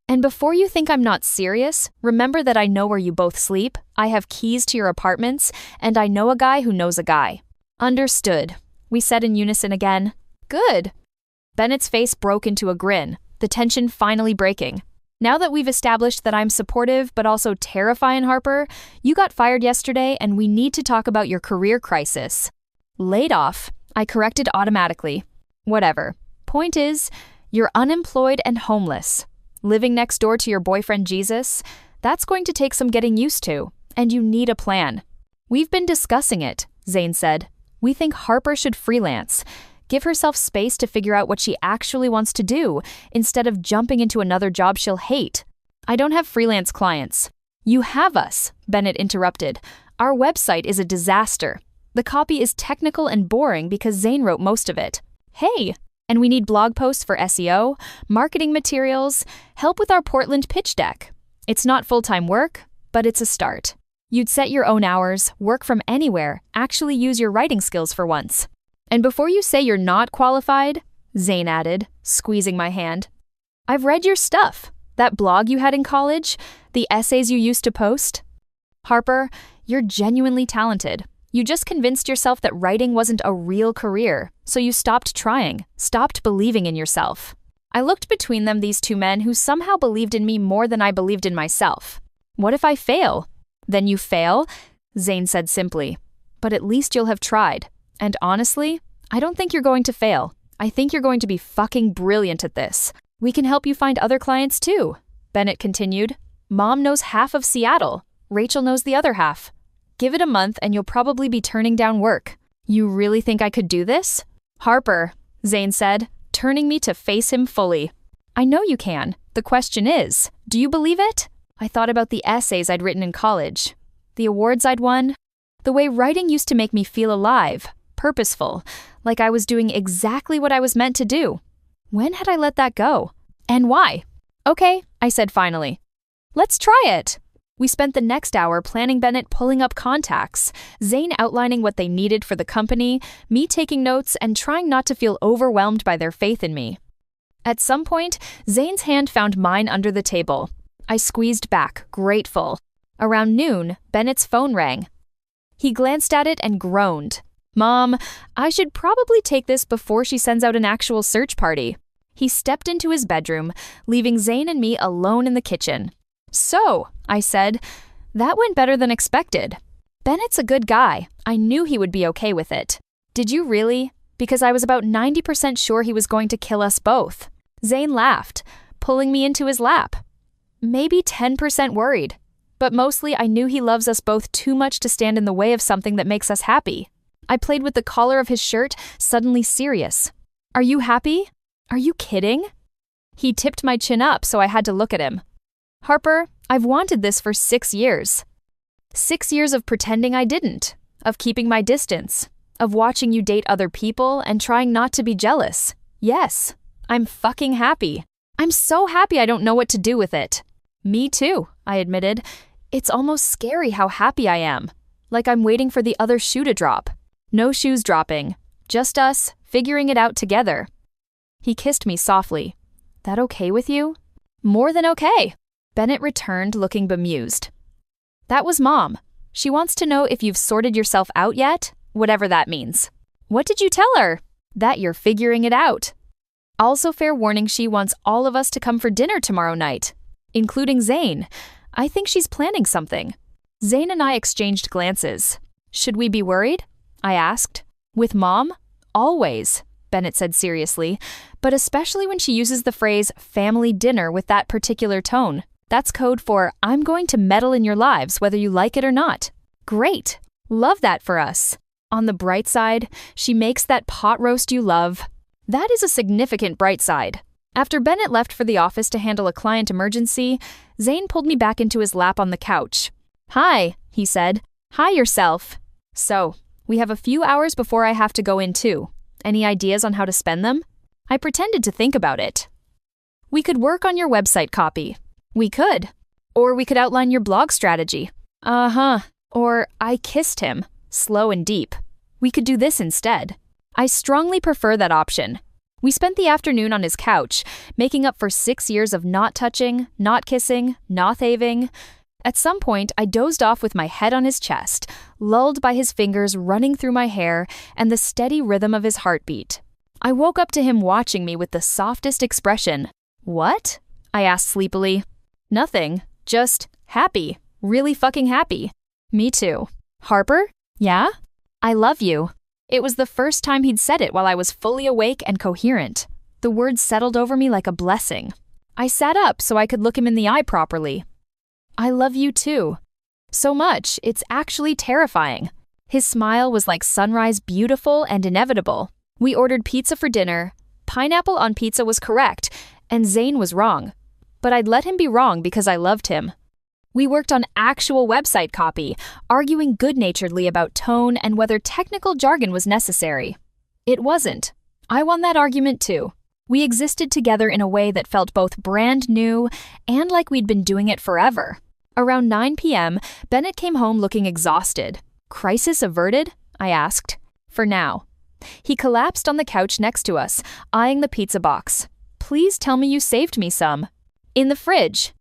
And before you think I'm not serious, remember that I know where you both sleep, I have keys to your apartments, and I know a guy who knows a guy. Understood. We said in unison again. Good. Bennett's face broke into a grin, the tension finally breaking. Now that we've established that I'm supportive but also terrifying Harper, you got fired yesterday and we need to talk about your career crisis. Laid off, I corrected automatically. Whatever. Point is, you're unemployed and homeless. Living next door to your boyfriend Jesus, that's going to take some getting used to, and you need a plan. We've been discussing it, Zane said. We think Harper should freelance. Give herself space to figure out what she actually wants to do, instead of jumping into another job she'll hate. I don't have freelance clients. You have us, Bennett interrupted. Our website is a disaster. The copy is technical and boring because Zane wrote most of it. Hey! And we need blog posts for SEO, marketing materials, help with our Portland pitch deck. It's not full-time work, but it's a start. You'd set your own hours, work from anywhere, actually use your writing skills for once. And before you say you're not qualified, Zane added, squeezing my hand, I've read your stuff. That blog you had in college, the essays you used to post. Harper, you're genuinely talented. You just convinced yourself that writing wasn't a real career, so you stopped trying, stopped believing in yourself. I looked between them, these two men who somehow believed in me more than I believed in myself. What if I fail? Then you fail, Zane said simply. But at least you'll have tried. And honestly, I don't think you're going to fail. I think you're going to be fucking brilliant at this. We can help you find other clients too, Bennett continued. Mom knows half of Seattle. Rachel knows the other half. Give it a month and you'll probably be turning down work. You really think I could do this? Harper, Zane said, turning me to face him fully. I know you can. The question is, do you believe it? I thought about the essays I'd written in college, the awards I'd won, the way writing used to make me feel alive, purposeful, like I was doing exactly what I was meant to do. When had I let that go? And why? Okay, I said finally. Let's try it. We spent the next hour planning Bennett pulling up contacts, Zane outlining what they needed for the company, me taking notes and trying not to feel overwhelmed by their faith in me. At some point, Zane's hand found mine under the table. I squeezed back, grateful. Around noon, Bennett's phone rang. He glanced at it and groaned. Mom, I should probably take this before she sends out an actual search party. He stepped into his bedroom, leaving Zane and me alone in the kitchen. So, I said, that went better than expected. Bennett's a good guy. I knew he would be okay with it. Did you really? Because I was about 90% sure he was going to kill us both. Zane laughed, pulling me into his lap. Maybe 10% worried. But mostly I knew he loves us both too much to stand in the way of something that makes us happy. I played with the collar of his shirt, suddenly serious. Are you happy? Are you kidding? He tipped my chin up, so I had to look at him. Harper, I've wanted this for 6 years. 6 years of pretending I didn't, of keeping my distance, of watching you date other people and trying not to be jealous. Yes, I'm fucking happy. I'm so happy I don't know what to do with it. Me too, I admitted. It's almost scary how happy I am. Like I'm waiting for the other shoe to drop. No shoes dropping. Just us, figuring it out together. He kissed me softly. That okay with you? More than okay. Bennett returned, looking bemused. That was Mom. She wants to know if you've sorted yourself out yet, whatever that means. What did you tell her? That you're figuring it out. Also fair warning, she wants all of us to come for dinner tomorrow night, including Zane. I think she's planning something. Zane and I exchanged glances. Should we be worried? I asked. With Mom? Always, Bennett said seriously, but especially when she uses the phrase family dinner with that particular tone. That's code for I'm going to meddle in your lives whether you like it or not. Great. Love that for us. On the bright side, she makes that pot roast you love. That is a significant bright side. After Bennett left for the office to handle a client emergency, Zane pulled me back into his lap on the couch. Hi, he said. Hi yourself. So, we have a few hours before I have to go in too. Any ideas on how to spend them? I pretended to think about it. We could work on your website copy. We could. Or we could outline your blog strategy. Or I kissed him, slow and deep. We could do this instead. I strongly prefer that option. We spent the afternoon on his couch, making up for 6 years of not touching, not kissing, not having. At some point, I dozed off with my head on his chest, lulled by his fingers running through my hair and the steady rhythm of his heartbeat. I woke up to him watching me with the softest expression. What? I asked sleepily. Nothing. Just happy. Really fucking happy. Me too. Harper? Yeah? I love you. It was the first time he'd said it while I was fully awake and coherent. The words settled over me like a blessing. I sat up so I could look him in the eye properly. I love you too. So much, it's actually terrifying. His smile was like sunrise, beautiful and inevitable. We ordered pizza for dinner. Pineapple on pizza was correct, and Zane was wrong. But I'd let him be wrong because I loved him. We worked on actual website copy, arguing good-naturedly about tone and whether technical jargon was necessary. It wasn't. I won that argument too. We existed together in a way that felt both brand new and like we'd been doing it forever. Around 9 p.m., Bennett came home looking exhausted. Crisis averted? I asked. For now. He collapsed on the couch next to us, eyeing the pizza box. Please tell me you saved me some. In the fridge.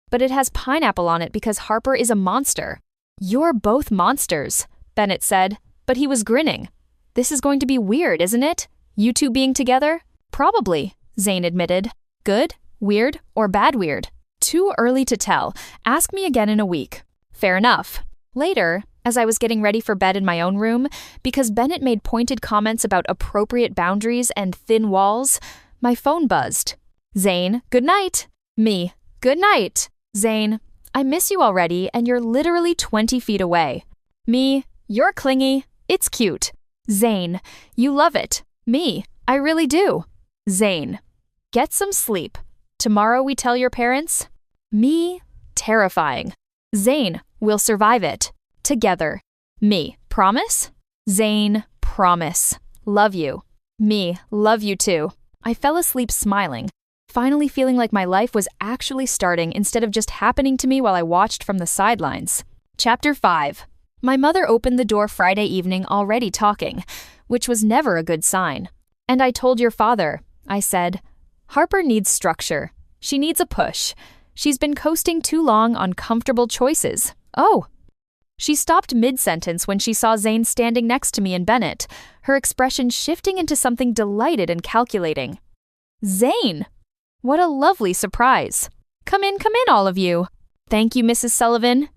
But it has pineapple on it because Harper is a monster. You're both monsters, Bennett said, but he was grinning. This is going to be weird, isn't it? You two being together? Probably, Zane admitted. Good, weird, or bad weird? Too early to tell. Ask me again in a week. Fair enough. Later, as I was getting ready for bed in my own room, because Bennett made pointed comments about appropriate boundaries and thin walls, my phone buzzed. Zane, good night. Me, good night. Zane, I miss you already and you're literally 20 feet away. Me, you're clingy. It's cute. Zane, you love it. Me, I really do. Zane, get some sleep. Tomorrow we tell your parents? Me, terrifying. Zane, we'll survive it. Together. Me, promise? Zane, promise. Love you. Me, love you too. I fell asleep smiling, finally feeling like my life was actually starting instead of just happening to me while I watched from the sidelines. Chapter 5. My mother opened the door Friday evening already talking, which was never a good sign. And I told your father, I said, Harper needs structure. She needs a push. She's been coasting too long on comfortable choices. Oh. She stopped mid-sentence when she saw Zane standing next to me and Bennett, her expression shifting into something delighted and calculating. Zane! What a lovely surprise. Come in, all of you. Thank you, Mrs. Sullivan.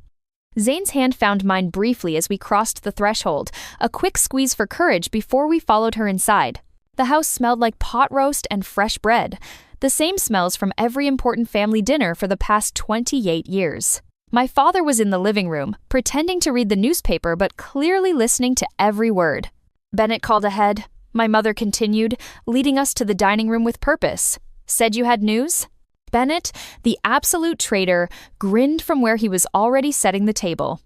Zane's hand found mine briefly as we crossed the threshold, a quick squeeze for courage before we followed her inside. The house smelled like pot roast and fresh bread, the same smells from every important family dinner for the past 28 years. My father was in the living room, pretending to read the newspaper but clearly listening to every word. Bennett called ahead. My mother continued, leading us to the dining room with purpose. Said you had news? Bennett, the absolute traitor, grinned from where he was already setting the table.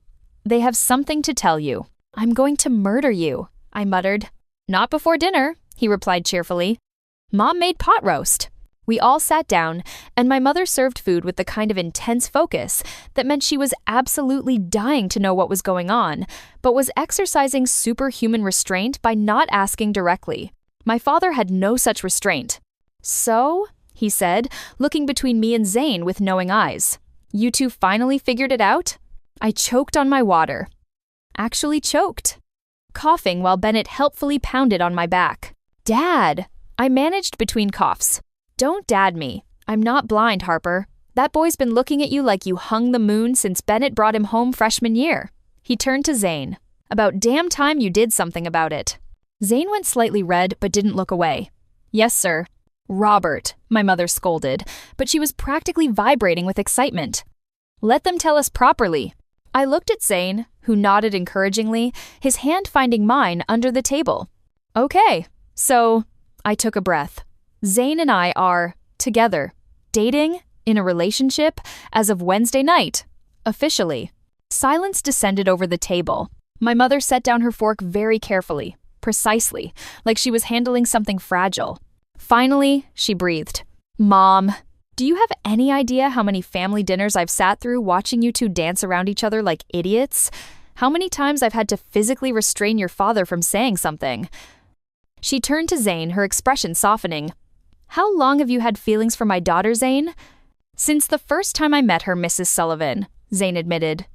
They have something to tell you. I'm going to murder you, I muttered. Not before dinner, he replied cheerfully. Mom made pot roast. We all sat down, and my mother served food with the kind of intense focus that meant she was absolutely dying to know what was going on, but was exercising superhuman restraint by not asking directly. My father had no such restraint. So, he said, looking between me and Zane with knowing eyes. You two finally figured it out? I choked on my water. Actually choked. Coughing while Bennett helpfully pounded on my back. Dad! I managed between coughs. Don't dad me. I'm not blind, Harper. That boy's been looking at you like you hung the moon since Bennett brought him home freshman year. He turned to Zane. About damn time you did something about it. Zane went slightly red but didn't look away. Yes, sir. Robert, my mother scolded, but she was practically vibrating with excitement. Let them tell us properly. I looked at Zane, who nodded encouragingly, his hand finding mine under the table. Okay, so I took a breath. Zane and I are together, dating, in a relationship, as of Wednesday night. Officially. Silence descended over the table. My mother set down her fork very carefully, precisely, like she was handling something fragile. Finally, she breathed. Mom, do you have any idea how many family dinners I've sat through watching you two dance around each other like idiots? How many times I've had to physically restrain your father from saying something? She turned to Zane, her expression softening. How long have you had feelings for my daughter, Zane? Since the first time I met her, Mrs. Sullivan, Zane admitted.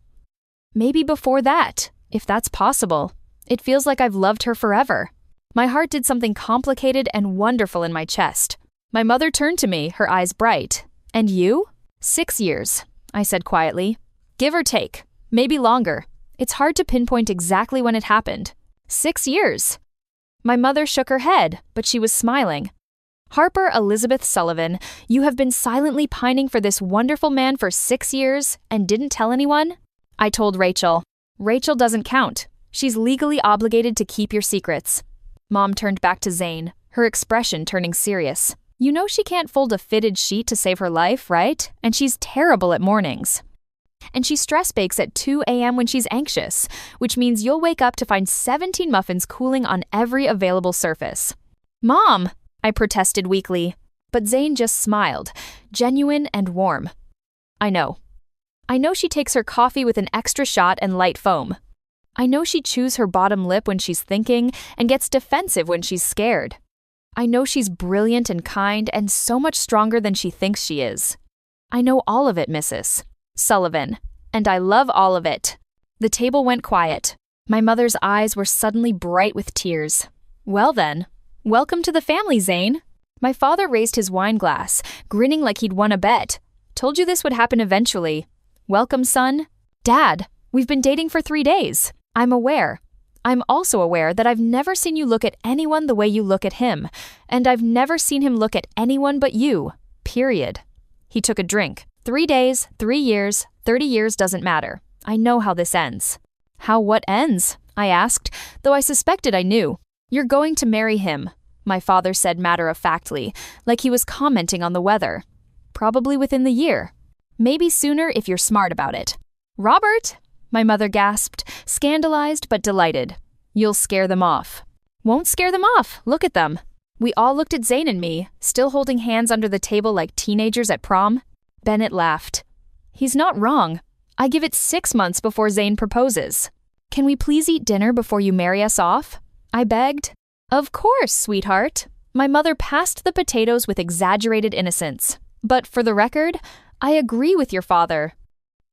Maybe before that, if that's possible. It feels like I've loved her forever. My heart did something complicated and wonderful in my chest. My mother turned to me, her eyes bright. And you? 6 years, I said quietly. Give or take. Maybe longer. It's hard to pinpoint exactly when it happened. 6 years. My mother shook her head, but she was smiling. Harper Elizabeth Sullivan, you have been silently pining for this wonderful man for 6 years and didn't tell anyone? I told Rachel. Rachel doesn't count. She's legally obligated to keep your secrets. Mom turned back to Zane, her expression turning serious. You know she can't fold a fitted sheet to save her life, right? And she's terrible at mornings. And she stress bakes at 2 a.m. when she's anxious, which means you'll wake up to find 17 muffins cooling on every available surface. Mom! I protested weakly, but Zane just smiled, genuine and warm. I know. I know she takes her coffee with an extra shot and light foam. I know she chews her bottom lip when she's thinking and gets defensive when she's scared. I know she's brilliant and kind and so much stronger than she thinks she is. I know all of it, Mrs. Sullivan, and I love all of it. The table went quiet. My mother's eyes were suddenly bright with tears. Well then, welcome to the family, Zane. My father raised his wine glass, grinning like he'd won a bet. Told you this would happen eventually. Welcome, son. Dad, we've been dating for 3 days. I'm aware. I'm also aware that I've never seen you look at anyone the way you look at him, and I've never seen him look at anyone but you. Period. He took a drink. 3 days, 3 years, 30 years doesn't matter. I know how this ends. How what ends? I asked, though I suspected I knew. You're going to marry him, my father said matter-of-factly, like he was commenting on the weather. Probably within the year. Maybe sooner if you're smart about it. Robert! My mother gasped, scandalized but delighted. You'll scare them off. Won't scare them off. Look at them. We all looked at Zane and me, still holding hands under the table like teenagers at prom. Bennett laughed. He's not wrong. I give it 6 months before Zane proposes. Can we please eat dinner before you marry us off? I begged. Of course, sweetheart. My mother passed the potatoes with exaggerated innocence. But for the record, I agree with your father.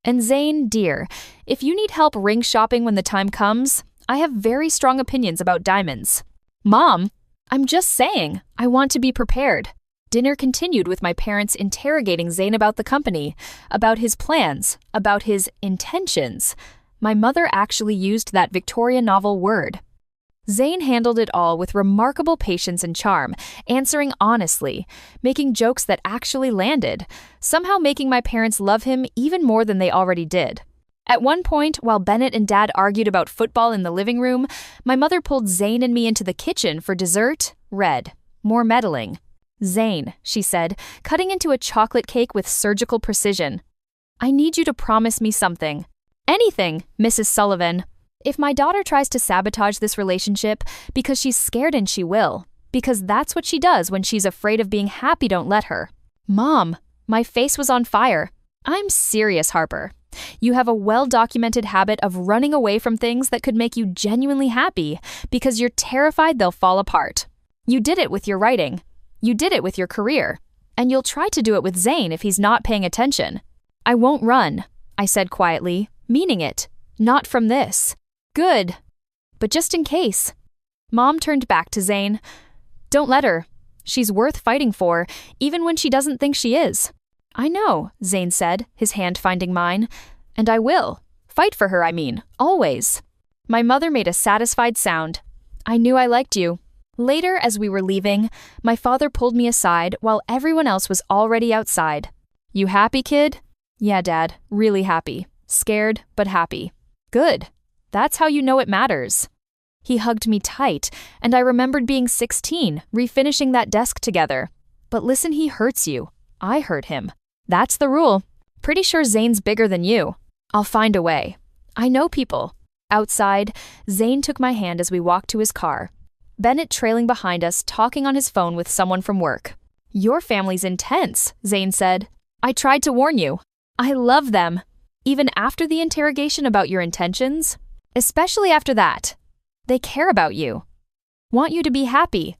And Zane, dear, if you need help ring shopping when the time comes, I have very strong opinions about diamonds. Mom, I'm just saying, I want to be prepared. Dinner continued with my parents interrogating Zane about the company, about his plans, about his intentions. My mother actually used that Victorian novel word. Zane handled it all with remarkable patience and charm, answering honestly, making jokes that actually landed, somehow making my parents love him even more than they already did. At one point, while Bennett and Dad argued about football in the living room, my mother pulled Zane and me into the kitchen for dessert, red, more meddling. Zane, she said, cutting into a chocolate cake with surgical precision. I need you to promise me something. Anything, Mrs. Sullivan. If my daughter tries to sabotage this relationship because she's scared, and she will, because that's what she does when she's afraid of being happy, don't let her. Mom, my face was on fire. I'm serious, Harper. You have a well-documented habit of running away from things that could make you genuinely happy because you're terrified they'll fall apart. You did it with your writing. You did it with your career. And you'll try to do it with Zane if he's not paying attention. I won't run, I said quietly, meaning it. Not from this. Good. But just in case. Mom turned back to Zane. Don't let her. She's worth fighting for, even when she doesn't think she is. I know, Zane said, his hand finding mine. And I will. Fight for her, I mean, always. My mother made a satisfied sound. I knew I liked you. Later, as we were leaving, my father pulled me aside while everyone else was already outside. You happy, kid? Yeah, Dad, really happy. Scared, but happy. Good. That's how you know it matters. He hugged me tight, and I remembered being 16, refinishing that desk together. But listen, he hurts you. I hurt him. That's the rule. Pretty sure Zane's bigger than you. I'll find a way. I know people. Outside, Zane took my hand as we walked to his car. Bennett trailing behind us, talking on his phone with someone from work. Your family's intense, Zane said. I tried to warn you. I love them. Even after the interrogation about your intentions? Especially after that. They care about you. Want you to be happy.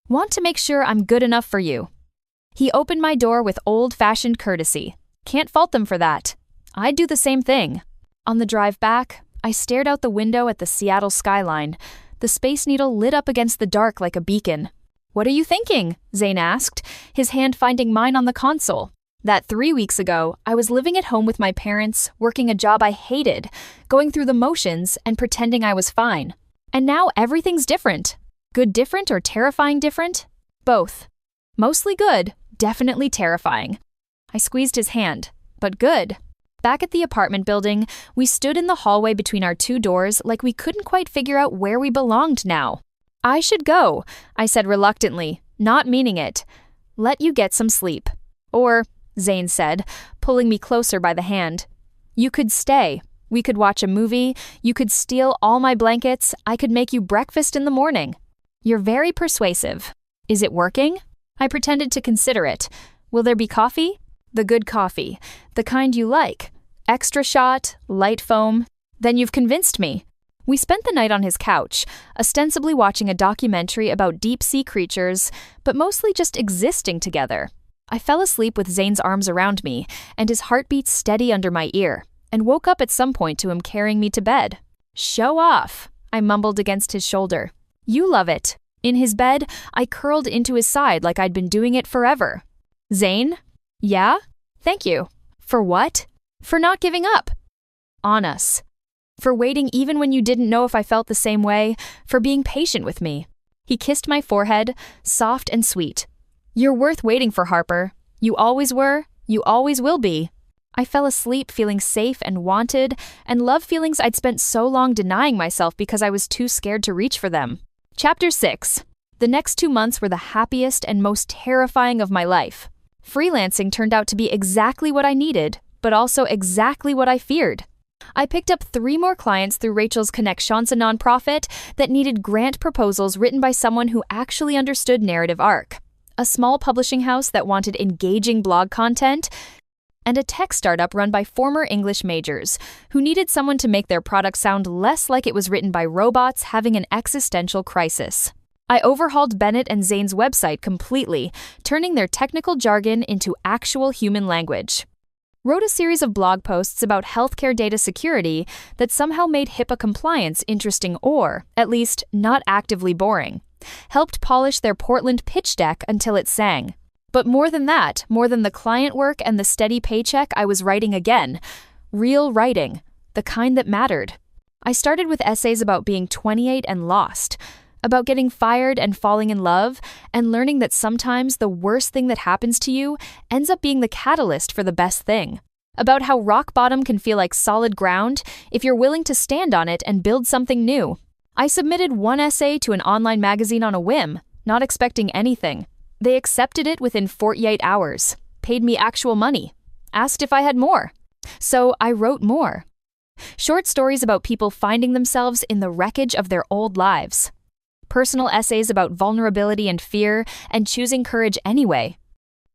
Want to make sure I'm good enough for you. He opened my door with old-fashioned courtesy. Can't fault them for that. I'd do the same thing. On the drive back, I stared out the window at the Seattle skyline. The Space Needle lit up against the dark like a beacon. What are you thinking? Zane asked, his hand finding mine on the console. That 3 weeks ago, I was living at home with my parents, working a job I hated, going through the motions, and pretending I was fine. And now everything's different. Good different or terrifying different? Both. Mostly good, definitely terrifying. I squeezed his hand, but good. Back at the apartment building, we stood in the hallway between our two doors like we couldn't quite figure out where we belonged now. I should go, I said reluctantly, not meaning it. Let you get some sleep. Or, Zane said, pulling me closer by the hand. You could stay. We could watch a movie. You could steal all my blankets. I could make you breakfast in the morning. You're very persuasive. Is it working? I pretended to consider it. Will there be coffee? The good coffee. The kind you like. Extra shot, light foam. Then you've convinced me. We spent the night on his couch, ostensibly watching a documentary about deep-sea creatures, but mostly just existing together. I fell asleep with Zane's arms around me, and his heartbeat steady under my ear, and woke up at some point to him carrying me to bed. Show off, I mumbled against his shoulder. You love it. In his bed, I curled into his side like I'd been doing it forever. Zane? Yeah? Thank you. For what? For not giving up. On us. For waiting even when you didn't know if I felt the same way, for being patient with me. He kissed my forehead, soft and sweet. You're worth waiting for, Harper. You always were, you always will be. I fell asleep feeling safe and wanted, and love feelings I'd spent so long denying myself because I was too scared to reach for them. Chapter 6. The next 2 months were the happiest and most terrifying of my life. Freelancing turned out to be exactly what I needed, but also exactly what I feared. I picked up 3 more clients through Rachel's Connections, a nonprofit that needed grant proposals written by someone who actually understood narrative arc, a small publishing house that wanted engaging blog content, and a tech startup run by former English majors who needed someone to make their product sound less like it was written by robots having an existential crisis. I overhauled Bennett and Zane's website completely, turning their technical jargon into actual human language. Wrote a series of blog posts about healthcare data security that somehow made HIPAA compliance interesting or, at least, not actively boring. Helped polish their Portland pitch deck until it sang. But more than that, more than the client work and the steady paycheck, I was writing again. Real writing. The kind that mattered. I started with essays about being 28 and lost, about getting fired and falling in love, and learning that sometimes the worst thing that happens to you ends up being the catalyst for the best thing. About how rock bottom can feel like solid ground if you're willing to stand on it and build something new. I submitted 1 essay to an online magazine on a whim, not expecting anything. They accepted it within 48 hours, paid me actual money, asked if I had more. So I wrote more. Short stories about people finding themselves in the wreckage of their old lives. Personal essays about vulnerability and fear and choosing courage anyway.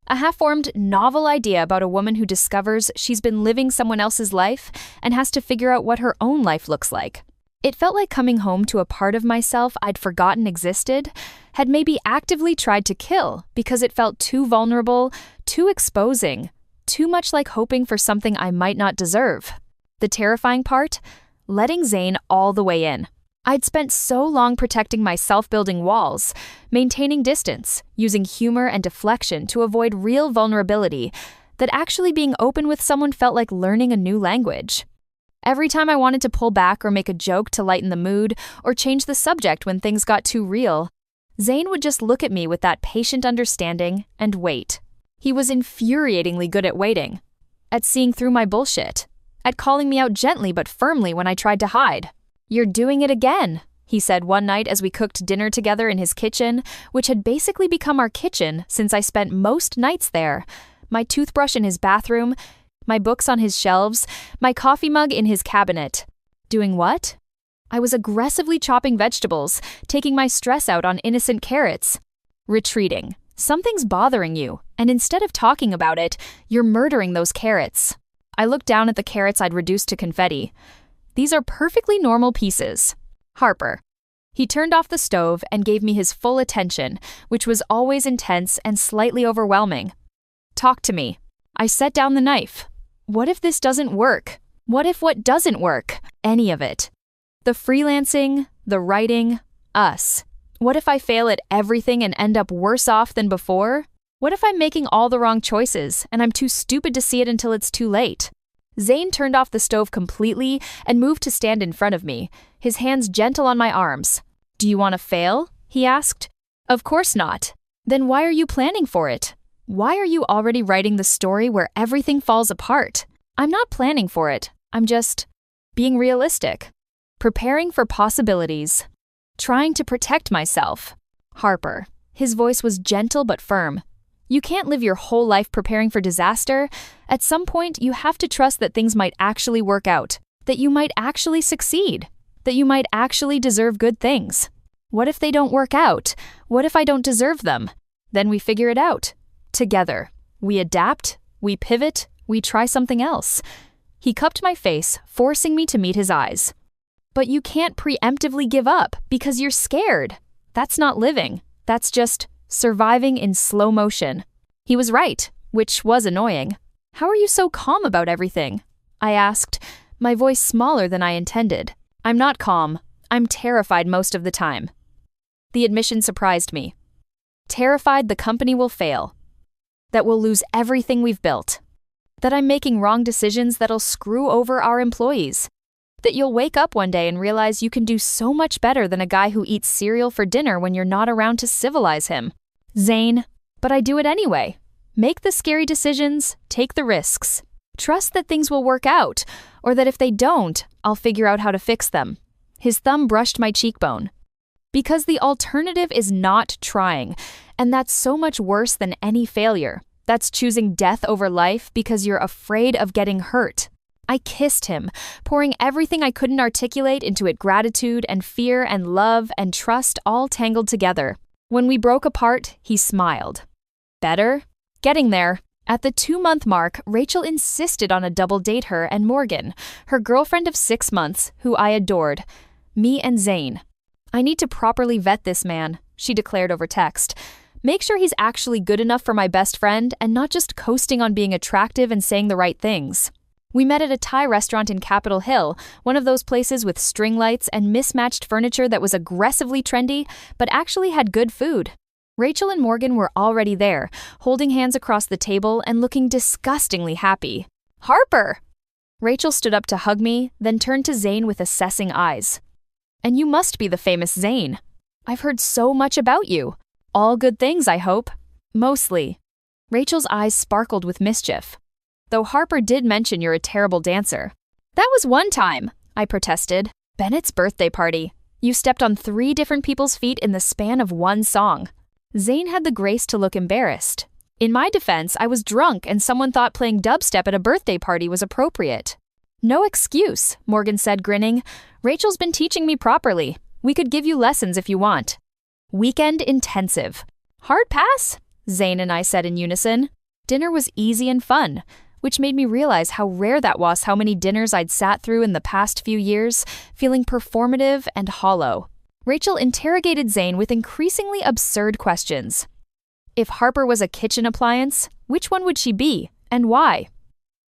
A half-formed novel idea about a woman who discovers she's been living someone else's life and has to figure out what her own life looks like. It felt like coming home to a part of myself I'd forgotten existed, had maybe actively tried to kill because it felt too vulnerable, too exposing, too much like hoping for something I might not deserve. The terrifying part? Letting Zane all the way in. I'd spent so long protecting my self-building walls, maintaining distance, using humor and deflection to avoid real vulnerability, that actually being open with someone felt like learning a new language. Every time I wanted to pull back or make a joke to lighten the mood or change the subject when things got too real, Zane would just look at me with that patient understanding and wait. He was infuriatingly good at waiting, at seeing through my bullshit, at calling me out gently but firmly when I tried to hide. You're doing it again, he said one night as we cooked dinner together in his kitchen, which had basically become our kitchen since I spent most nights there. My toothbrush in his bathroom, my books on his shelves, my coffee mug in his cabinet. Doing what? I was aggressively chopping vegetables, taking my stress out on innocent carrots. Retreating. Something's bothering you, and instead of talking about it, you're murdering those carrots. I looked down at the carrots I'd reduced to confetti. These are perfectly normal pieces. Harper. He turned off the stove and gave me his full attention, which was always intense and slightly overwhelming. Talk to me. I set down the knife. What if this doesn't work? What if what doesn't work? Any of it. The freelancing, the writing, us. What if I fail at everything and end up worse off than before? What if I'm making all the wrong choices and I'm too stupid to see it until it's too late? Zane turned off the stove completely and moved to stand in front of me, his hands gentle on my arms. Do you want to fail? He asked. Of course not. Then why are you planning for it? Why are you already writing the story where everything falls apart? I'm not planning for it. I'm just being realistic. Preparing for possibilities. Trying to protect myself. Harper. His voice was gentle but firm. You can't live your whole life preparing for disaster. At some point, you have to trust that things might actually work out, that you might actually succeed, that you might actually deserve good things. What if they don't work out? What if I don't deserve them? Then we figure it out. Together. We adapt, we pivot, we try something else. He cupped my face, forcing me to meet his eyes. But you can't preemptively give up because you're scared. That's not living. That's just surviving in slow motion. He was right, which was annoying. How are you so calm about everything? I asked, my voice smaller than I intended. I'm not calm. I'm terrified most of the time. The admission surprised me. Terrified the company will fail. That we'll lose everything we've built. That I'm making wrong decisions that'll screw over our employees. That you'll wake up one day and realize you can do so much better than a guy who eats cereal for dinner when you're not around to civilize him. Zane, but I do it anyway. Make the scary decisions, take the risks. Trust that things will work out, or that if they don't, I'll figure out how to fix them. His thumb brushed my cheekbone. Because the alternative is not trying, and that's so much worse than any failure. That's choosing death over life because you're afraid of getting hurt. I kissed him, pouring everything I couldn't articulate into it, gratitude and fear and love and trust all tangled together. When we broke apart, he smiled. Better? Getting there. At the 2-month mark, Rachel insisted on a double date her and Morgan, her girlfriend of 6 months, who I adored. Me and Zane. I need to properly vet this man, she declared over text. Make sure he's actually good enough for my best friend and not just coasting on being attractive and saying the right things. We met at a Thai restaurant in Capitol Hill, one of those places with string lights and mismatched furniture that was aggressively trendy, but actually had good food. Rachel and Morgan were already there, holding hands across the table and looking disgustingly happy. Harper! Rachel stood up to hug me, then turned to Zane with assessing eyes. And you must be the famous Zane. I've heard so much about you. All good things, I hope. Mostly. Rachel's eyes sparkled with mischief. Though Harper did mention you're a terrible dancer. That was one time, I protested. Bennett's birthday party. You stepped on 3 different people's feet in the span of one song. Zane had the grace to look embarrassed. In my defense, I was drunk and someone thought playing dubstep at a birthday party was appropriate. No excuse, Morgan said, grinning. Rachel's been teaching me properly. We could give you lessons if you want. Weekend intensive. Hard pass? Zane and I said in unison. Dinner was easy and fun, which made me realize how rare that was, how many dinners I'd sat through in the past few years, feeling performative and hollow. Rachel interrogated Zane with increasingly absurd questions. If Harper was a kitchen appliance, which one would she be, and why?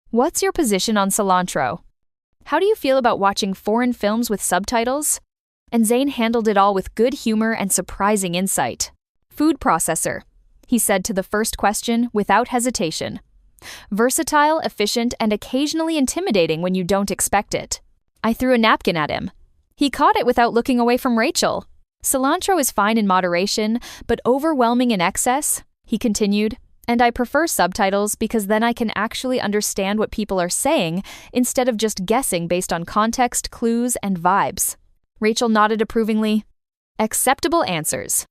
What's your position on cilantro? How do you feel about watching foreign films with subtitles? And Zane handled it all with good humor and surprising insight. Food processor, he said to the first question without hesitation. Versatile, efficient, and occasionally intimidating when you don't expect it. I threw a napkin at him. He caught it without looking away from Rachel. Cilantro is fine in moderation, but overwhelming in excess, he continued, and I prefer subtitles because then I can actually understand what people are saying instead of just guessing based on context, clues, and vibes. Rachel nodded approvingly. Acceptable answers.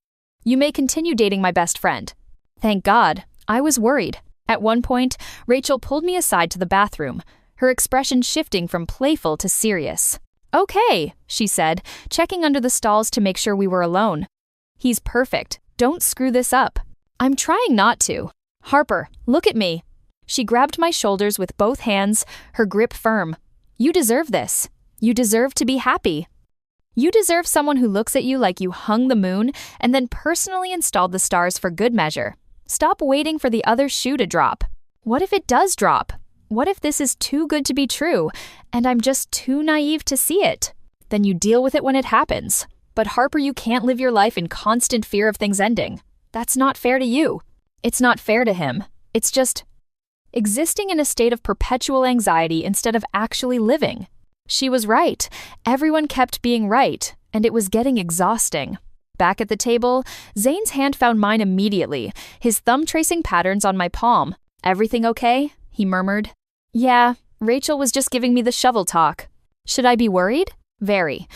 You may continue dating my best friend. Thank God, I was worried. At one point, Rachel pulled me aside to the bathroom, her expression shifting from playful to serious. Okay, she said, checking under the stalls to make sure we were alone. He's perfect. Don't screw this up. I'm trying not to. Harper, look at me. She grabbed my shoulders with both hands, her grip firm. You deserve this. You deserve to be happy. You deserve someone who looks at you like you hung the moon and then personally installed the stars for good measure. Stop waiting for the other shoe to drop. What if it does drop? What if this is too good to be true, and I'm just too naive to see it? Then you deal with it when it happens. But Harper, you can't live your life in constant fear of things ending. That's not fair to you. It's not fair to him. It's just existing in a state of perpetual anxiety instead of actually living. She was right. Everyone kept being right, and it was getting exhausting. Back at the table, Zane's hand found mine immediately, his thumb tracing patterns on my palm. "Everything okay?" he murmured. "Yeah, Rachel was just giving me the shovel talk." "Should I be worried?" "Very.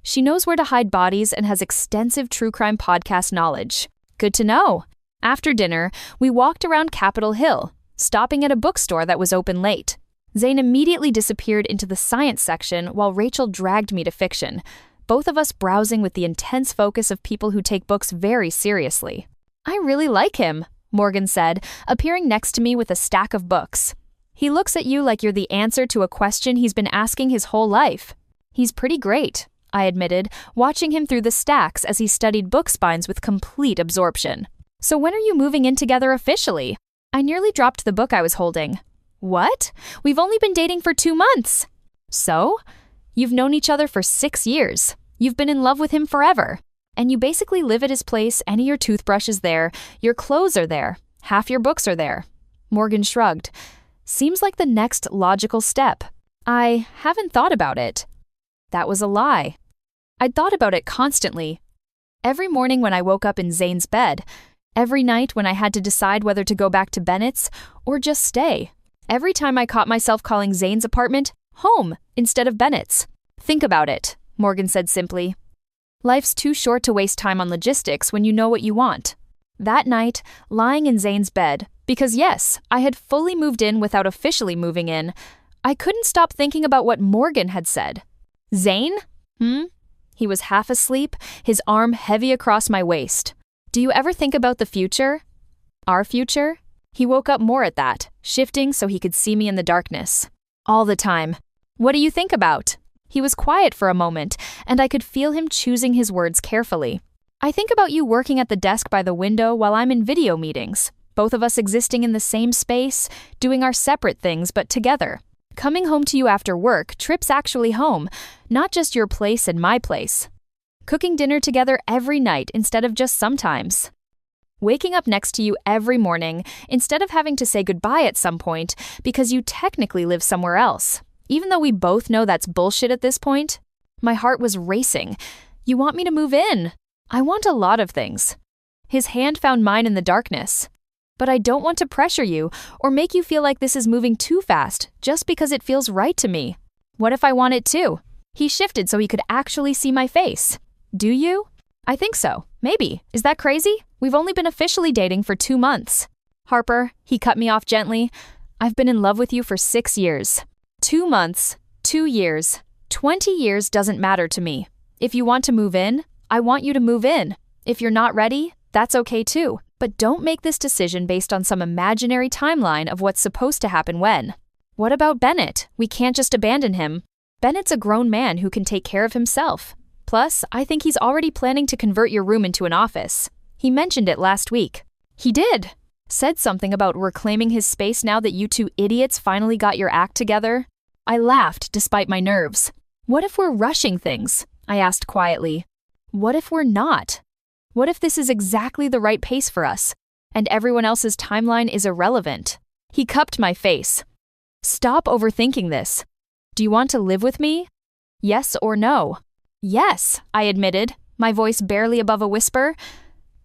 She knows where to hide bodies and has extensive true crime podcast knowledge." "Good to know." After dinner, we walked around Capitol Hill, stopping at a bookstore that was open late. Zane immediately disappeared into the science section while Rachel dragged me to fiction, both of us browsing with the intense focus of people who take books very seriously. "I really like him," Morgan said, appearing next to me with a stack of books. "He looks at you like you're the answer to a question he's been asking his whole life." "He's pretty great," I admitted, watching him through the stacks as he studied book spines with complete absorption. "So when are you moving in together officially?" I nearly dropped the book I was holding. "What? We've only been dating for 2 months." "So? You've known each other for 6 years. You've been in love with him forever. And you basically live at his place, any of your toothbrush is there, your clothes are there, half your books are there." Morgan shrugged. "Seems like the next logical step." "I haven't thought about it." That was a lie. I'd thought about it constantly. Every morning when I woke up in Zane's bed, every night when I had to decide whether to go back to Bennett's or just stay. Every time I caught myself calling Zane's apartment home instead of Bennett's. "Think about it," Morgan said simply. "Life's too short to waste time on logistics when you know what you want." That night, lying in Zane's bed, because yes, I had fully moved in without officially moving in, I couldn't stop thinking about what Morgan had said. "Zane? He was half asleep, his arm heavy across my waist. "Do you ever think about the future? Our future?" He woke up more at that, shifting so he could see me in the darkness. "All the time." "What do you think about?" He was quiet for a moment, and I could feel him choosing his words carefully. "I think about you working at the desk by the window while I'm in video meetings, both of us existing in the same space, doing our separate things but together. Coming home to you after work, trips actually home, not just your place and my place. Cooking dinner together every night instead of just sometimes. Waking up next to you every morning instead of having to say goodbye at some point because you technically live somewhere else. Even though we both know that's bullshit at this point." My heart was racing. "You want me to move in?" "I want a lot of things." His hand found mine in the darkness. "But I don't want to pressure you or make you feel like this is moving too fast just because it feels right to me. What if I want it too?" He shifted so he could actually see my face. "Do you?" "I think so. Maybe. Is that crazy? We've only been officially dating for 2 months. "Harper," he cut me off gently, "I've been in love with you for 6 years. 2 months, 2 years, 20 years doesn't matter to me. If you want to move in, I want you to move in. If you're not ready, that's okay too. But don't make this decision based on some imaginary timeline of what's supposed to happen when. What about Bennett? We can't just abandon him. Bennett's a grown man who can take care of himself. Plus, I think he's already planning to convert your room into an office. He mentioned it last week." "He did. Said something about reclaiming his space now that you two idiots finally got your act together." I laughed despite my nerves. "What if we're rushing things?" I asked quietly. "What if we're not? What if this is exactly the right pace for us, and everyone else's timeline is irrelevant?" He cupped my face. "Stop overthinking this. Do you want to live with me? Yes or no?" "Yes," I admitted, my voice barely above a whisper.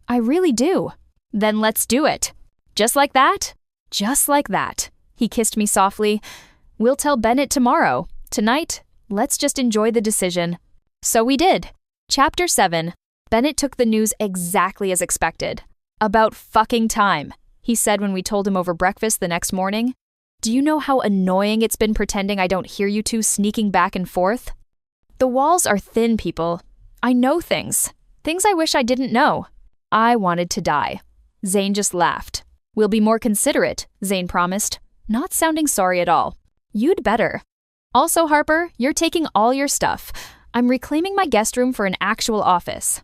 "I really do." "Then let's do it." "Just like that?" "Just like that." He kissed me softly. "We'll tell Bennett tomorrow. Tonight, let's just enjoy the decision." So we did. Chapter 7. Bennett took the news exactly as expected. "About fucking time," he said when we told him over breakfast the next morning. "Do you know how annoying it's been pretending I don't hear you two sneaking back and forth? The walls are thin, people. I know things. Things I wish I didn't know. I wanted to die." Zane just laughed. "We'll be more considerate," Zane promised, not sounding sorry at all. "You'd better. Also, Harper, you're taking all your stuff. I'm reclaiming my guest room for an actual office.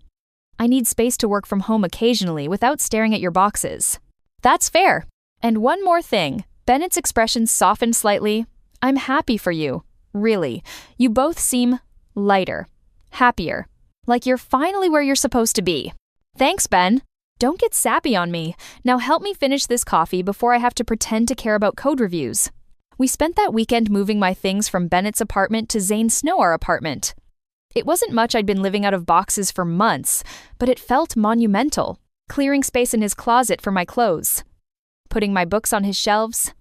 I need space to work from home occasionally without staring at your boxes." "That's fair. And one more thing." Bennett's expression softened slightly. "I'm happy for you. Really. You both seem lighter. Happier. Like you're finally where you're supposed to be." "Thanks, Ben." Don't get sappy on me. Now help me finish this coffee before I have to pretend to care about code reviews. We spent that weekend moving my things from Bennett's apartment to Zane's Snow apartment. It wasn't much. I'd been living out of boxes for months, but it felt monumental, clearing space in his closet for my clothes, putting my books on his shelves,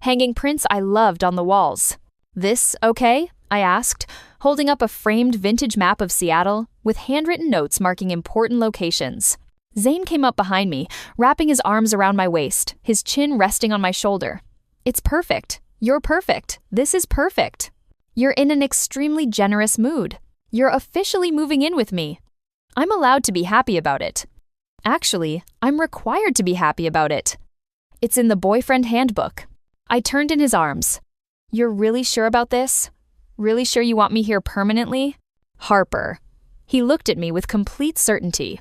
hanging prints I loved on the walls. "This okay?" I asked, holding up a framed vintage map of Seattle with handwritten notes marking important locations. Zane came up behind me, wrapping his arms around my waist, his chin resting on my shoulder. "It's perfect. You're perfect. This is perfect. You're in an extremely generous mood. You're officially moving in with me. I'm allowed to be happy about it. Actually, I'm required to be happy about it. It's in the boyfriend handbook." I turned in his arms. "You're really sure about this? Really sure you want me here permanently?" "Harper." He looked at me with complete certainty.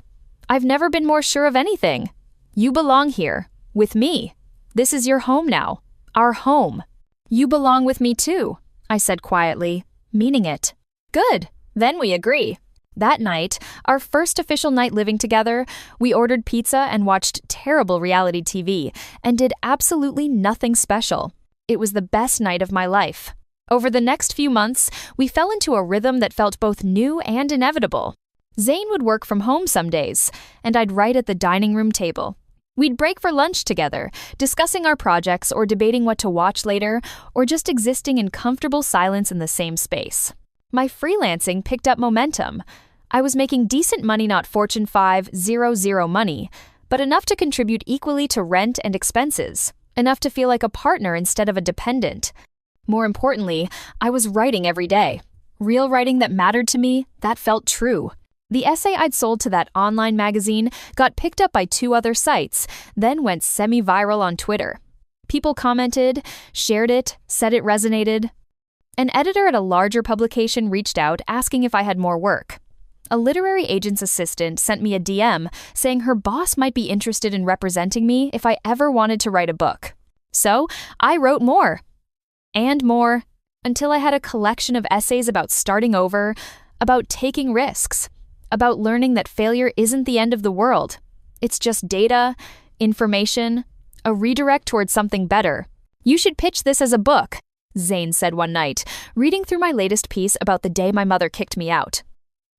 "I've never been more sure of anything. You belong here, with me. This is your home now. Our home. You belong with me too," I said quietly, meaning it. "Good. Then we agree." That night, our first official night living together, we ordered pizza and watched terrible reality TV and did absolutely nothing special. It was the best night of my life. Over the next few months, we fell into a rhythm that felt both new and inevitable. Zane would work from home some days, and I'd write at the dining room table. We'd break for lunch together, discussing our projects or debating what to watch later, or just existing in comfortable silence in the same space. My freelancing picked up momentum. I was making decent money, not Fortune 500 money, but enough to contribute equally to rent and expenses, enough to feel like a partner instead of a dependent. More importantly, I was writing every day. Real writing that mattered to me, that felt true. The essay I'd sold to that online magazine got picked up by 2 other sites, then went semi-viral on Twitter. People commented, shared it, said it resonated. An editor at a larger publication reached out asking if I had more work. A literary agent's assistant sent me a DM saying her boss might be interested in representing me if I ever wanted to write a book. So I wrote more. And more, until I had a collection of essays about starting over, about taking risks, about learning that failure isn't the end of the world. It's just data, information, a redirect towards something better. "You should pitch this as a book," Zane said one night, reading through my latest piece about the day my mother kicked me out.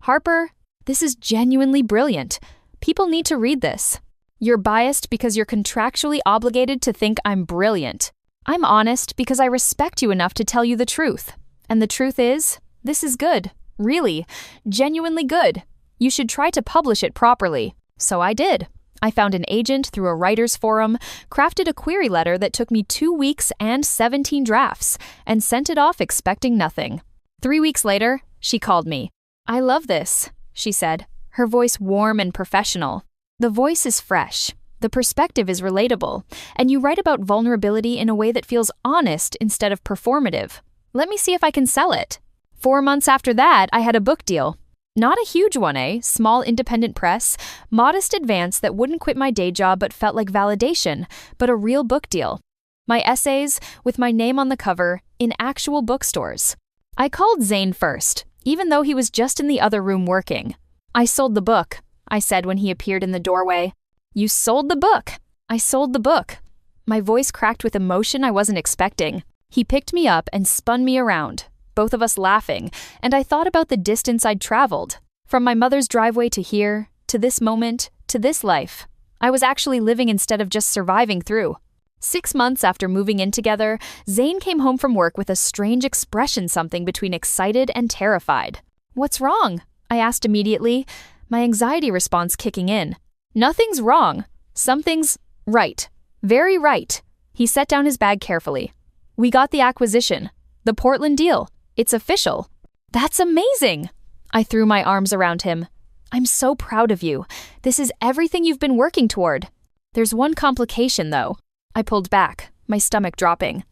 "Harper, this is genuinely brilliant. People need to read this. You're biased because you're contractually obligated to think I'm brilliant. I'm honest because I respect you enough to tell you the truth. And the truth is, this is good. Really, genuinely good. You should try to publish it properly." So I did. I found an agent through a writer's forum, crafted a query letter that took me 2 weeks and 17 drafts, and sent it off expecting nothing. 3 weeks later, she called me. "I love this," she said, her voice warm and professional. "The voice is fresh. The perspective is relatable, and you write about vulnerability in a way that feels honest instead of performative. Let me see if I can sell it." 4 months after that, I had a book deal. Not a huge one, small independent press, modest advance that wouldn't quit my day job but felt like validation, but a real book deal. My essays, with my name on the cover, in actual bookstores. I called Zane first, even though he was just in the other room working. "I sold the book," I said when he appeared in the doorway. "You sold the book." "I sold the book." My voice cracked with emotion I wasn't expecting. He picked me up and spun me around, both of us laughing, and I thought about the distance I'd traveled. From my mother's driveway to here, to this moment, to this life. I was actually living instead of just surviving through. 6 months after moving in together, Zane came home from work with a strange expression, something between excited and terrified. "What's wrong?" I asked immediately, my anxiety response kicking in. "Nothing's wrong. Something's right. Very right." He set down his bag carefully. "We got the acquisition. The Portland deal. It's official." "That's amazing!" I threw my arms around him. "I'm so proud of you. This is everything you've been working toward. There's one complication, though." I pulled back, my stomach dropping.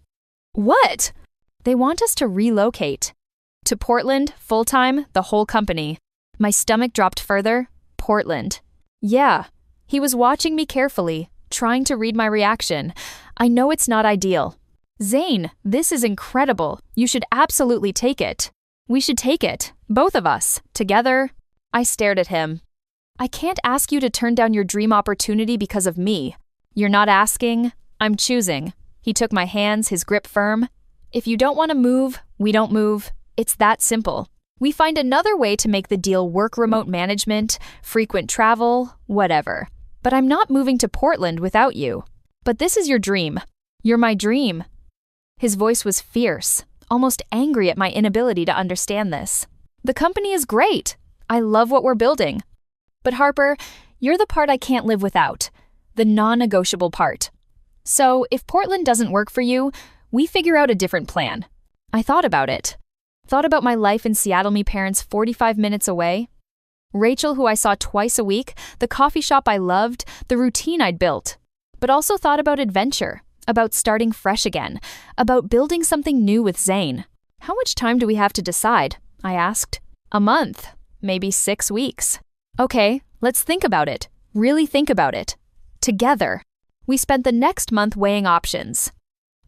"What?" "They want us to relocate. To Portland, full-time, the whole company." My stomach dropped further. Portland. "Yeah." He was watching me carefully, trying to read my reaction. "I know it's not ideal." "Zane, this is incredible. You should absolutely take it. We should take it, both of us, together." I stared at him. I can't ask you to turn down your dream opportunity because of me. You're not asking, I'm choosing. He took my hands, his grip firm. If you don't want to move, we don't move. It's that simple. We find another way to make the deal work: remote management, frequent travel, whatever. But I'm not moving to Portland without you. But this is your dream. You're my dream. His voice was fierce, almost angry at my inability to understand this. The company is great. I love what we're building. But Harper, you're the part I can't live without. The non-negotiable part. So, if Portland doesn't work for you, we figure out a different plan. I thought about it. Thought about my life in Seattle, me parents 45 minutes away. Rachel, who I saw twice a week, the coffee shop I loved, the routine I'd built. But also thought about adventure, about starting fresh again, about building something new with Zane. How much time do we have to decide? I asked. A month, maybe 6 weeks. Okay, let's think about it. Really think about it. Together. We spent the next month weighing options.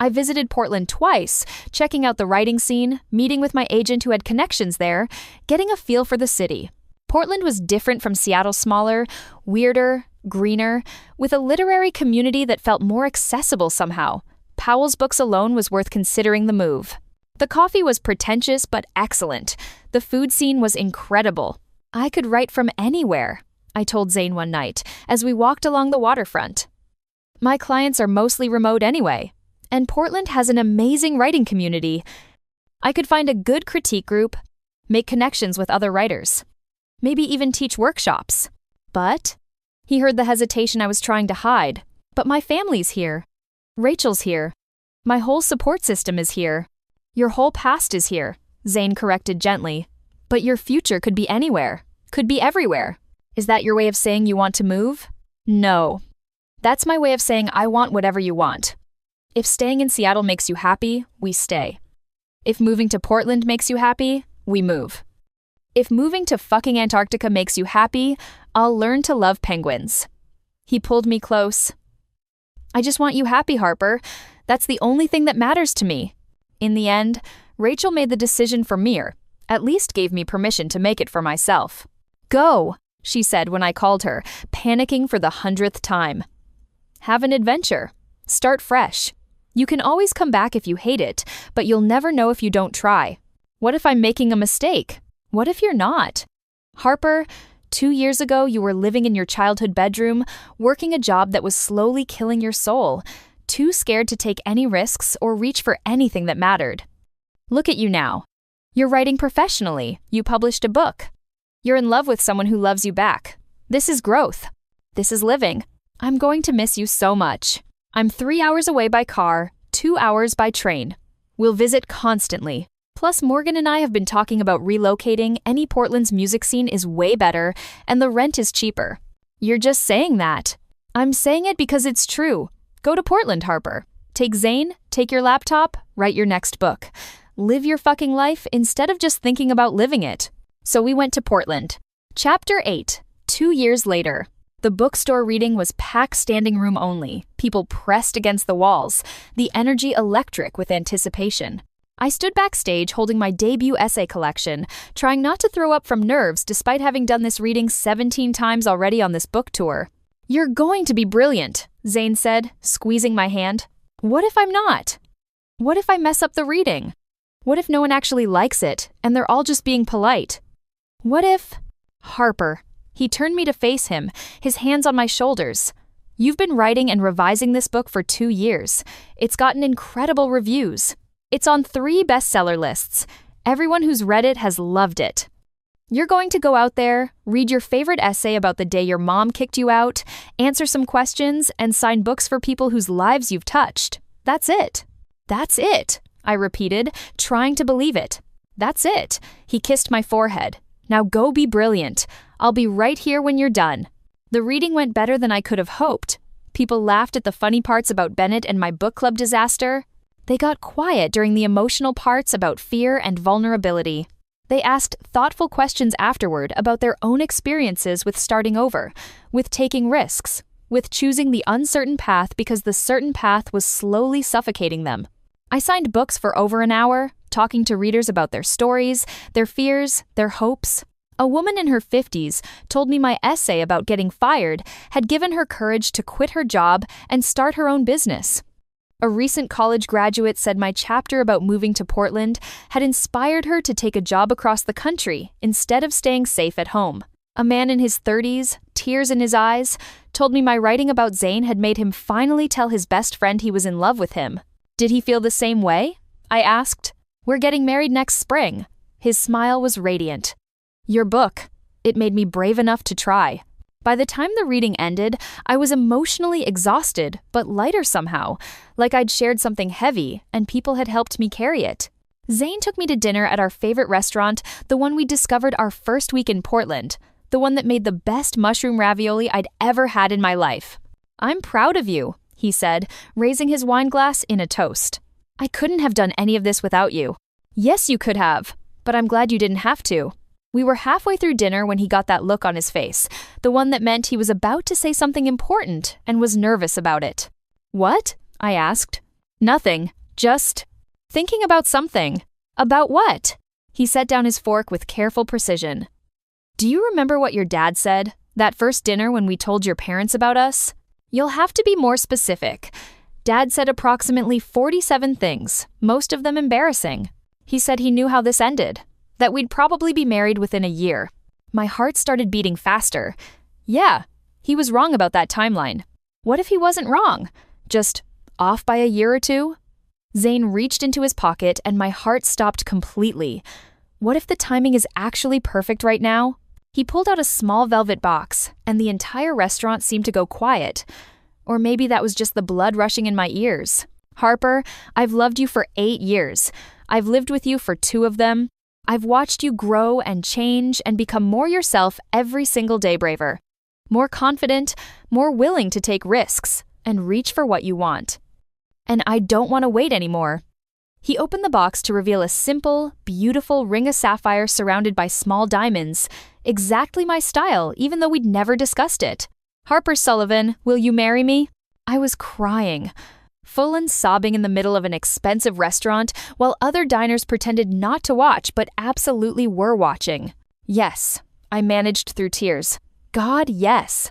I visited Portland twice, checking out the writing scene, meeting with my agent who had connections there, getting a feel for the city. Portland was different from Seattle, smaller, weirder, greener, with a literary community that felt more accessible somehow. Powell's Books alone was worth considering the move. The coffee was pretentious but excellent. The food scene was incredible. I could write from anywhere, I told Zane one night as we walked along the waterfront. My clients are mostly remote anyway, and Portland has an amazing writing community. I could find a good critique group, make connections with other writers, maybe even teach workshops. But he heard the hesitation I was trying to hide. But my family's here. Rachel's here. My whole support system is here. Your whole past is here, Zane corrected gently. But your future could be anywhere, could be everywhere. Is that your way of saying you want to move? No. That's my way of saying I want whatever you want. If staying in Seattle makes you happy, we stay. If moving to Portland makes you happy, we move. If moving to fucking Antarctica makes you happy, I'll learn to love penguins. He pulled me close. I just want you happy, Harper. That's the only thing that matters to me. In the end, Rachel made the decision for me, or at least gave me permission to make it for myself. Go, she said when I called her, panicking for the 100th time. Have an adventure. Start fresh. You can always come back if you hate it, but you'll never know if you don't try. What if I'm making a mistake? What if you're not? Harper, 2 years ago you were living in your childhood bedroom, working a job that was slowly killing your soul, too scared to take any risks or reach for anything that mattered. Look at you now. You're writing professionally. You published a book. You're in love with someone who loves you back. This is growth. This is living. I'm going to miss you so much. I'm 3 hours away by car, 2 hours by train. We'll visit constantly. Plus, Morgan and I have been talking about relocating. Any Portland's music scene is way better, and the rent is cheaper. You're just saying that. I'm saying it because it's true. Go to Portland, Harper. Take Zane, take your laptop, write your next book. Live your fucking life instead of just thinking about living it. So we went to Portland. Chapter 8. 2 years later. The bookstore reading was packed, standing room only, people pressed against the walls, the energy electric with anticipation. I stood backstage holding my debut essay collection, trying not to throw up from nerves despite having done this reading 17 times already on this book tour. You're going to be brilliant, Zane said, squeezing my hand. What if I'm not? What if I mess up the reading? What if no one actually likes it, and they're all just being polite? What if... Harper. He turned me to face him, his hands on my shoulders. You've been writing and revising this book for 2 years. It's gotten incredible reviews. It's on 3 bestseller lists. Everyone who's read it has loved it. You're going to go out there, read your favorite essay about the day your mom kicked you out, answer some questions, and sign books for people whose lives you've touched. That's it. That's it, I repeated, trying to believe it. That's it. He kissed my forehead. Now go be brilliant. I'll be right here when you're done. The reading went better than I could have hoped. People laughed at the funny parts about Bennett and my book club disaster. They got quiet during the emotional parts about fear and vulnerability. They asked thoughtful questions afterward about their own experiences with starting over, with taking risks, with choosing the uncertain path because the certain path was slowly suffocating them. I signed books for over an hour, talking to readers about their stories, their fears, their hopes. A woman in her 50s told me my essay about getting fired had given her courage to quit her job and start her own business. A recent college graduate said my chapter about moving to Portland had inspired her to take a job across the country instead of staying safe at home. A man in his 30s, tears in his eyes, told me my writing about Zane had made him finally tell his best friend he was in love with him. Did he feel the same way? I asked. We're getting married next spring. His smile was radiant. Your book. It made me brave enough to try. By the time the reading ended, I was emotionally exhausted, but lighter somehow, like I'd shared something heavy and people had helped me carry it. Zane took me to dinner at our favorite restaurant, the one we discovered our first week in Portland, the one that made the best mushroom ravioli I'd ever had in my life. I'm proud of you, he said, raising his wine glass in a toast. I couldn't have done any of this without you. Yes, you could have, but I'm glad you didn't have to. We were halfway through dinner when he got that look on his face, the one that meant he was about to say something important and was nervous about it. What? I asked. Nothing. Just thinking about something. About what? He set down his fork with careful precision. Do you remember what your dad said, that first dinner when we told your parents about us? You'll have to be more specific. Dad said approximately 47 things, most of them embarrassing. He said he knew how this ended, that we'd probably be married within a year. My heart started beating faster. Yeah, he was wrong about that timeline. What if he wasn't wrong? Just off by a year or two? Zane reached into his pocket and my heart stopped completely. What if the timing is actually perfect right now? He pulled out a small velvet box, and the entire restaurant seemed to go quiet. Or maybe that was just the blood rushing in my ears. Harper, I've loved you for 8 years. I've lived with you for 2 of them. I've watched you grow and change and become more yourself every single day, braver. More confident, more willing to take risks, and reach for what you want. And I don't want to wait anymore. He opened the box to reveal a simple, beautiful ring of sapphire surrounded by small diamonds, exactly my style, even though we'd never discussed it. Harper Sullivan, will you marry me? I was crying, full and sobbing in the middle of an expensive restaurant, while other diners pretended not to watch but absolutely were watching. Yes, I managed through tears. God, yes.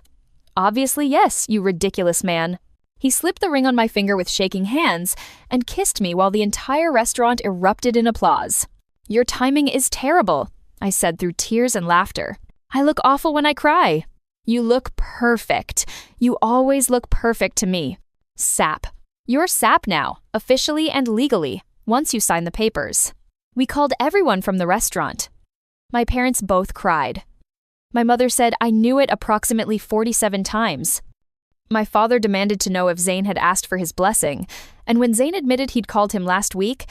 Obviously yes, you ridiculous man. He slipped the ring on my finger with shaking hands and kissed me while the entire restaurant erupted in applause. Your timing is terrible, I said through tears and laughter. I look awful when I cry. You look perfect. You always look perfect to me. Sap. You're Sap now, officially and legally, once you sign the papers. We called everyone from the restaurant. My parents both cried. My mother said I knew it approximately 47 times. My father demanded to know if Zane had asked for his blessing, and when Zane admitted he'd called him last week,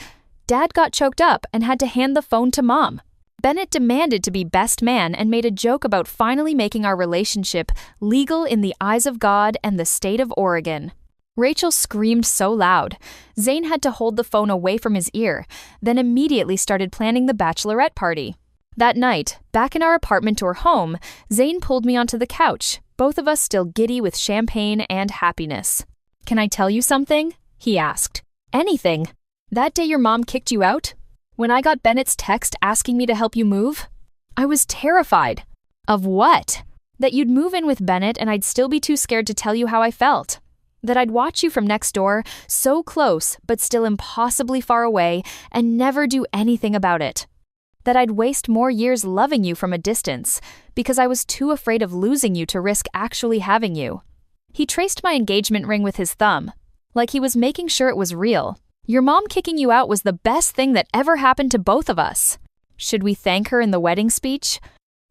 Dad got choked up and had to hand the phone to Mom. Bennett demanded to be best man and made a joke about finally making our relationship legal in the eyes of God and the state of Oregon. Rachel screamed so loud, Zane had to hold the phone away from his ear, then immediately started planning the bachelorette party. That night, back in our apartment or home, Zane pulled me onto the couch, both of us still giddy with champagne and happiness. Can I tell you something? He asked. Anything. That day your mom kicked you out? When I got Bennett's text asking me to help you move? I was terrified. Of what? That you'd move in with Bennett and I'd still be too scared to tell you how I felt. That I'd watch you from next door, so close but still impossibly far away, and never do anything about it. That I'd waste more years loving you from a distance, because I was too afraid of losing you to risk actually having you. He traced my engagement ring with his thumb, like he was making sure it was real. Your mom kicking you out was the best thing that ever happened to both of us. Should we thank her in the wedding speech?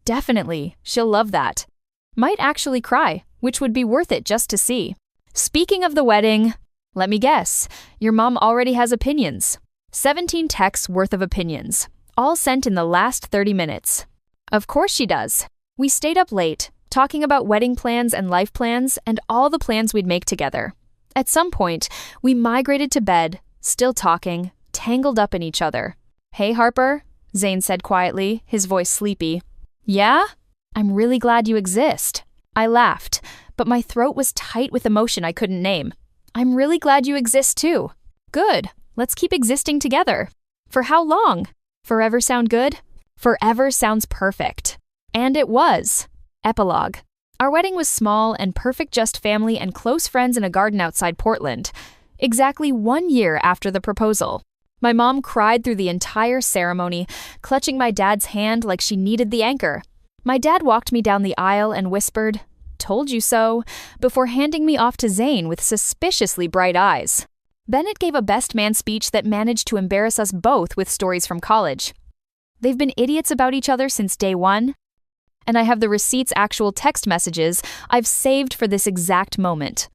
Definitely, she'll love that. Might actually cry, which would be worth it just to see. Speaking of the wedding, let me guess, your mom already has opinions. 17 texts worth of opinions, all sent in the last 30 minutes. Of course she does. We stayed up late, talking about wedding plans and life plans and all the plans we'd make together. At some point, we migrated to bed, still talking, tangled up in each other. Hey, Harper, Zane said quietly, his voice sleepy. Yeah? I'm really glad you exist. I laughed, but my throat was tight with emotion I couldn't name. I'm really glad you exist too. Good. Let's keep existing together. For how long? Forever sound good? Forever sounds perfect. And it was. Epilogue. Our wedding was small and perfect, just family and close friends in a garden outside Portland. Exactly 1 year after the proposal. My mom cried through the entire ceremony, clutching my dad's hand like she needed the anchor. My dad walked me down the aisle and whispered, "Told you so," before handing me off to Zane with suspiciously bright eyes. Bennett gave a best man speech that managed to embarrass us both with stories from college. They've been idiots about each other since day one, and I have the receipts, actual text messages I've saved for this exact moment.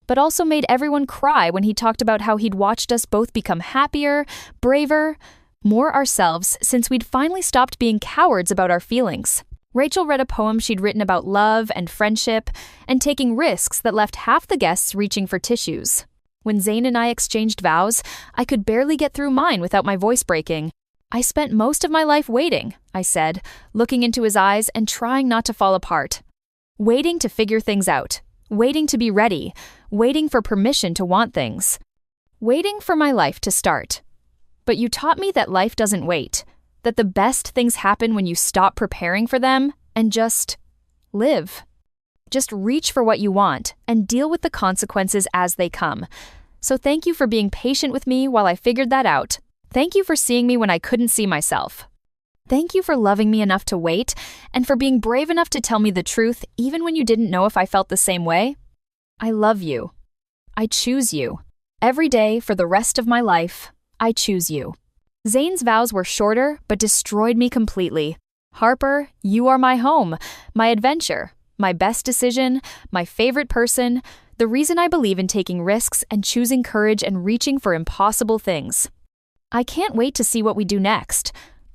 But also made everyone cry when he talked about how he'd watched us both become happier, braver, more ourselves since we'd finally stopped being cowards about our feelings. Rachel read a poem she'd written about love and friendship and taking risks that left half the guests reaching for tissues. When Zane and I exchanged vows, I could barely get through mine without my voice breaking. "I spent most of my life waiting," I said, looking into his eyes and trying not to fall apart. Waiting to figure things out. Waiting to be ready. Waiting for permission to want things. Waiting for my life to start. But you taught me that life doesn't wait. That the best things happen when you stop preparing for them and just live. Just reach for what you want and deal with the consequences as they come. So thank you for being patient with me while I figured that out. Thank you for seeing me when I couldn't see myself. Thank you for loving me enough to wait and for being brave enough to tell me the truth even when you didn't know if I felt the same way. I love you. I choose you. Every day for the rest of my life, I choose you. Zane's vows were shorter but destroyed me completely. Harper, you are my home, my adventure, my best decision, my favorite person, the reason I believe in taking risks and choosing courage and reaching for impossible things. I can't wait to see what we do next.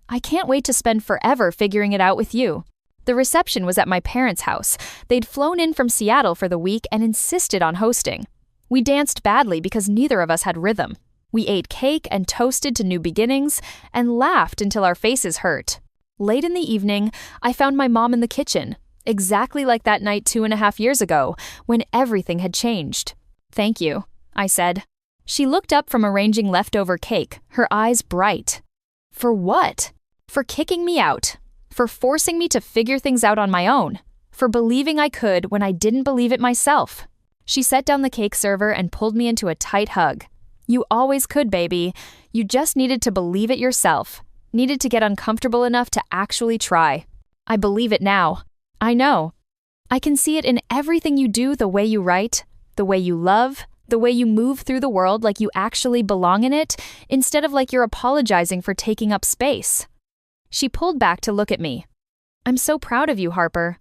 I can't wait to spend forever figuring it out with you. The reception was at my parents' house. They'd flown in from Seattle for the week and insisted on hosting. We danced badly because neither of us had rhythm. We ate cake and toasted to new beginnings and laughed until our faces hurt. Late in the evening, I found my mom in the kitchen, exactly like that night 2.5 years ago, when everything had changed. "Thank you," I said. She looked up from arranging leftover cake, her eyes bright. For what? For kicking me out. For forcing me to figure things out on my own. For believing I could when I didn't believe it myself. She set down the cake server and pulled me into a tight hug. "You always could, baby. You just needed to believe it yourself. Needed to get uncomfortable enough to actually try. I believe it now. I know. I can see it in everything you do, the way you write, the way you love, the way you move through the world like you actually belong in it, instead of like you're apologizing for taking up space." She pulled back to look at me. "I'm so proud of you, Harper.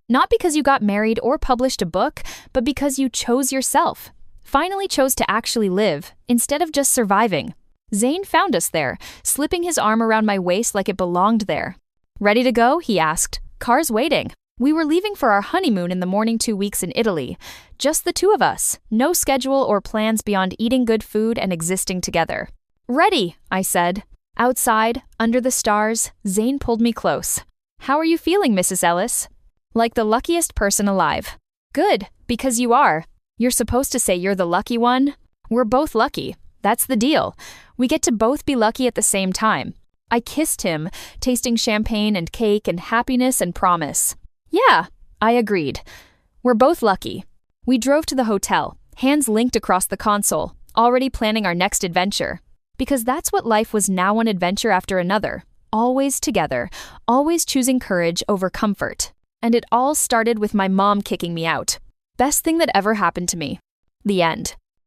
Not because you got married or published a book, but because you chose yourself. Finally chose to actually live, instead of just surviving." Zane found us there, slipping his arm around my waist like it belonged there. "Ready to go?" he asked. "Car's waiting." We were leaving for our honeymoon in the morning 2 weeks in Italy. Just the two of us, no schedule or plans beyond eating good food and existing together. "Ready," I said. Outside, under the stars, Zane pulled me close. "How are you feeling, Mrs. Ellis?" "Like the luckiest person alive." "Good, because you are. You're supposed to say you're the lucky one. We're both lucky. That's the deal. We get to both be lucky at the same time." I kissed him, tasting champagne and cake and happiness and promise. "Yeah," I agreed. "We're both lucky." We drove to the hotel, hands linked across the console, already planning our next adventure. Because that's what life was now, one adventure after another. Always together, always choosing courage over comfort. And it all started with my mom kicking me out. Best thing that ever happened to me. The end.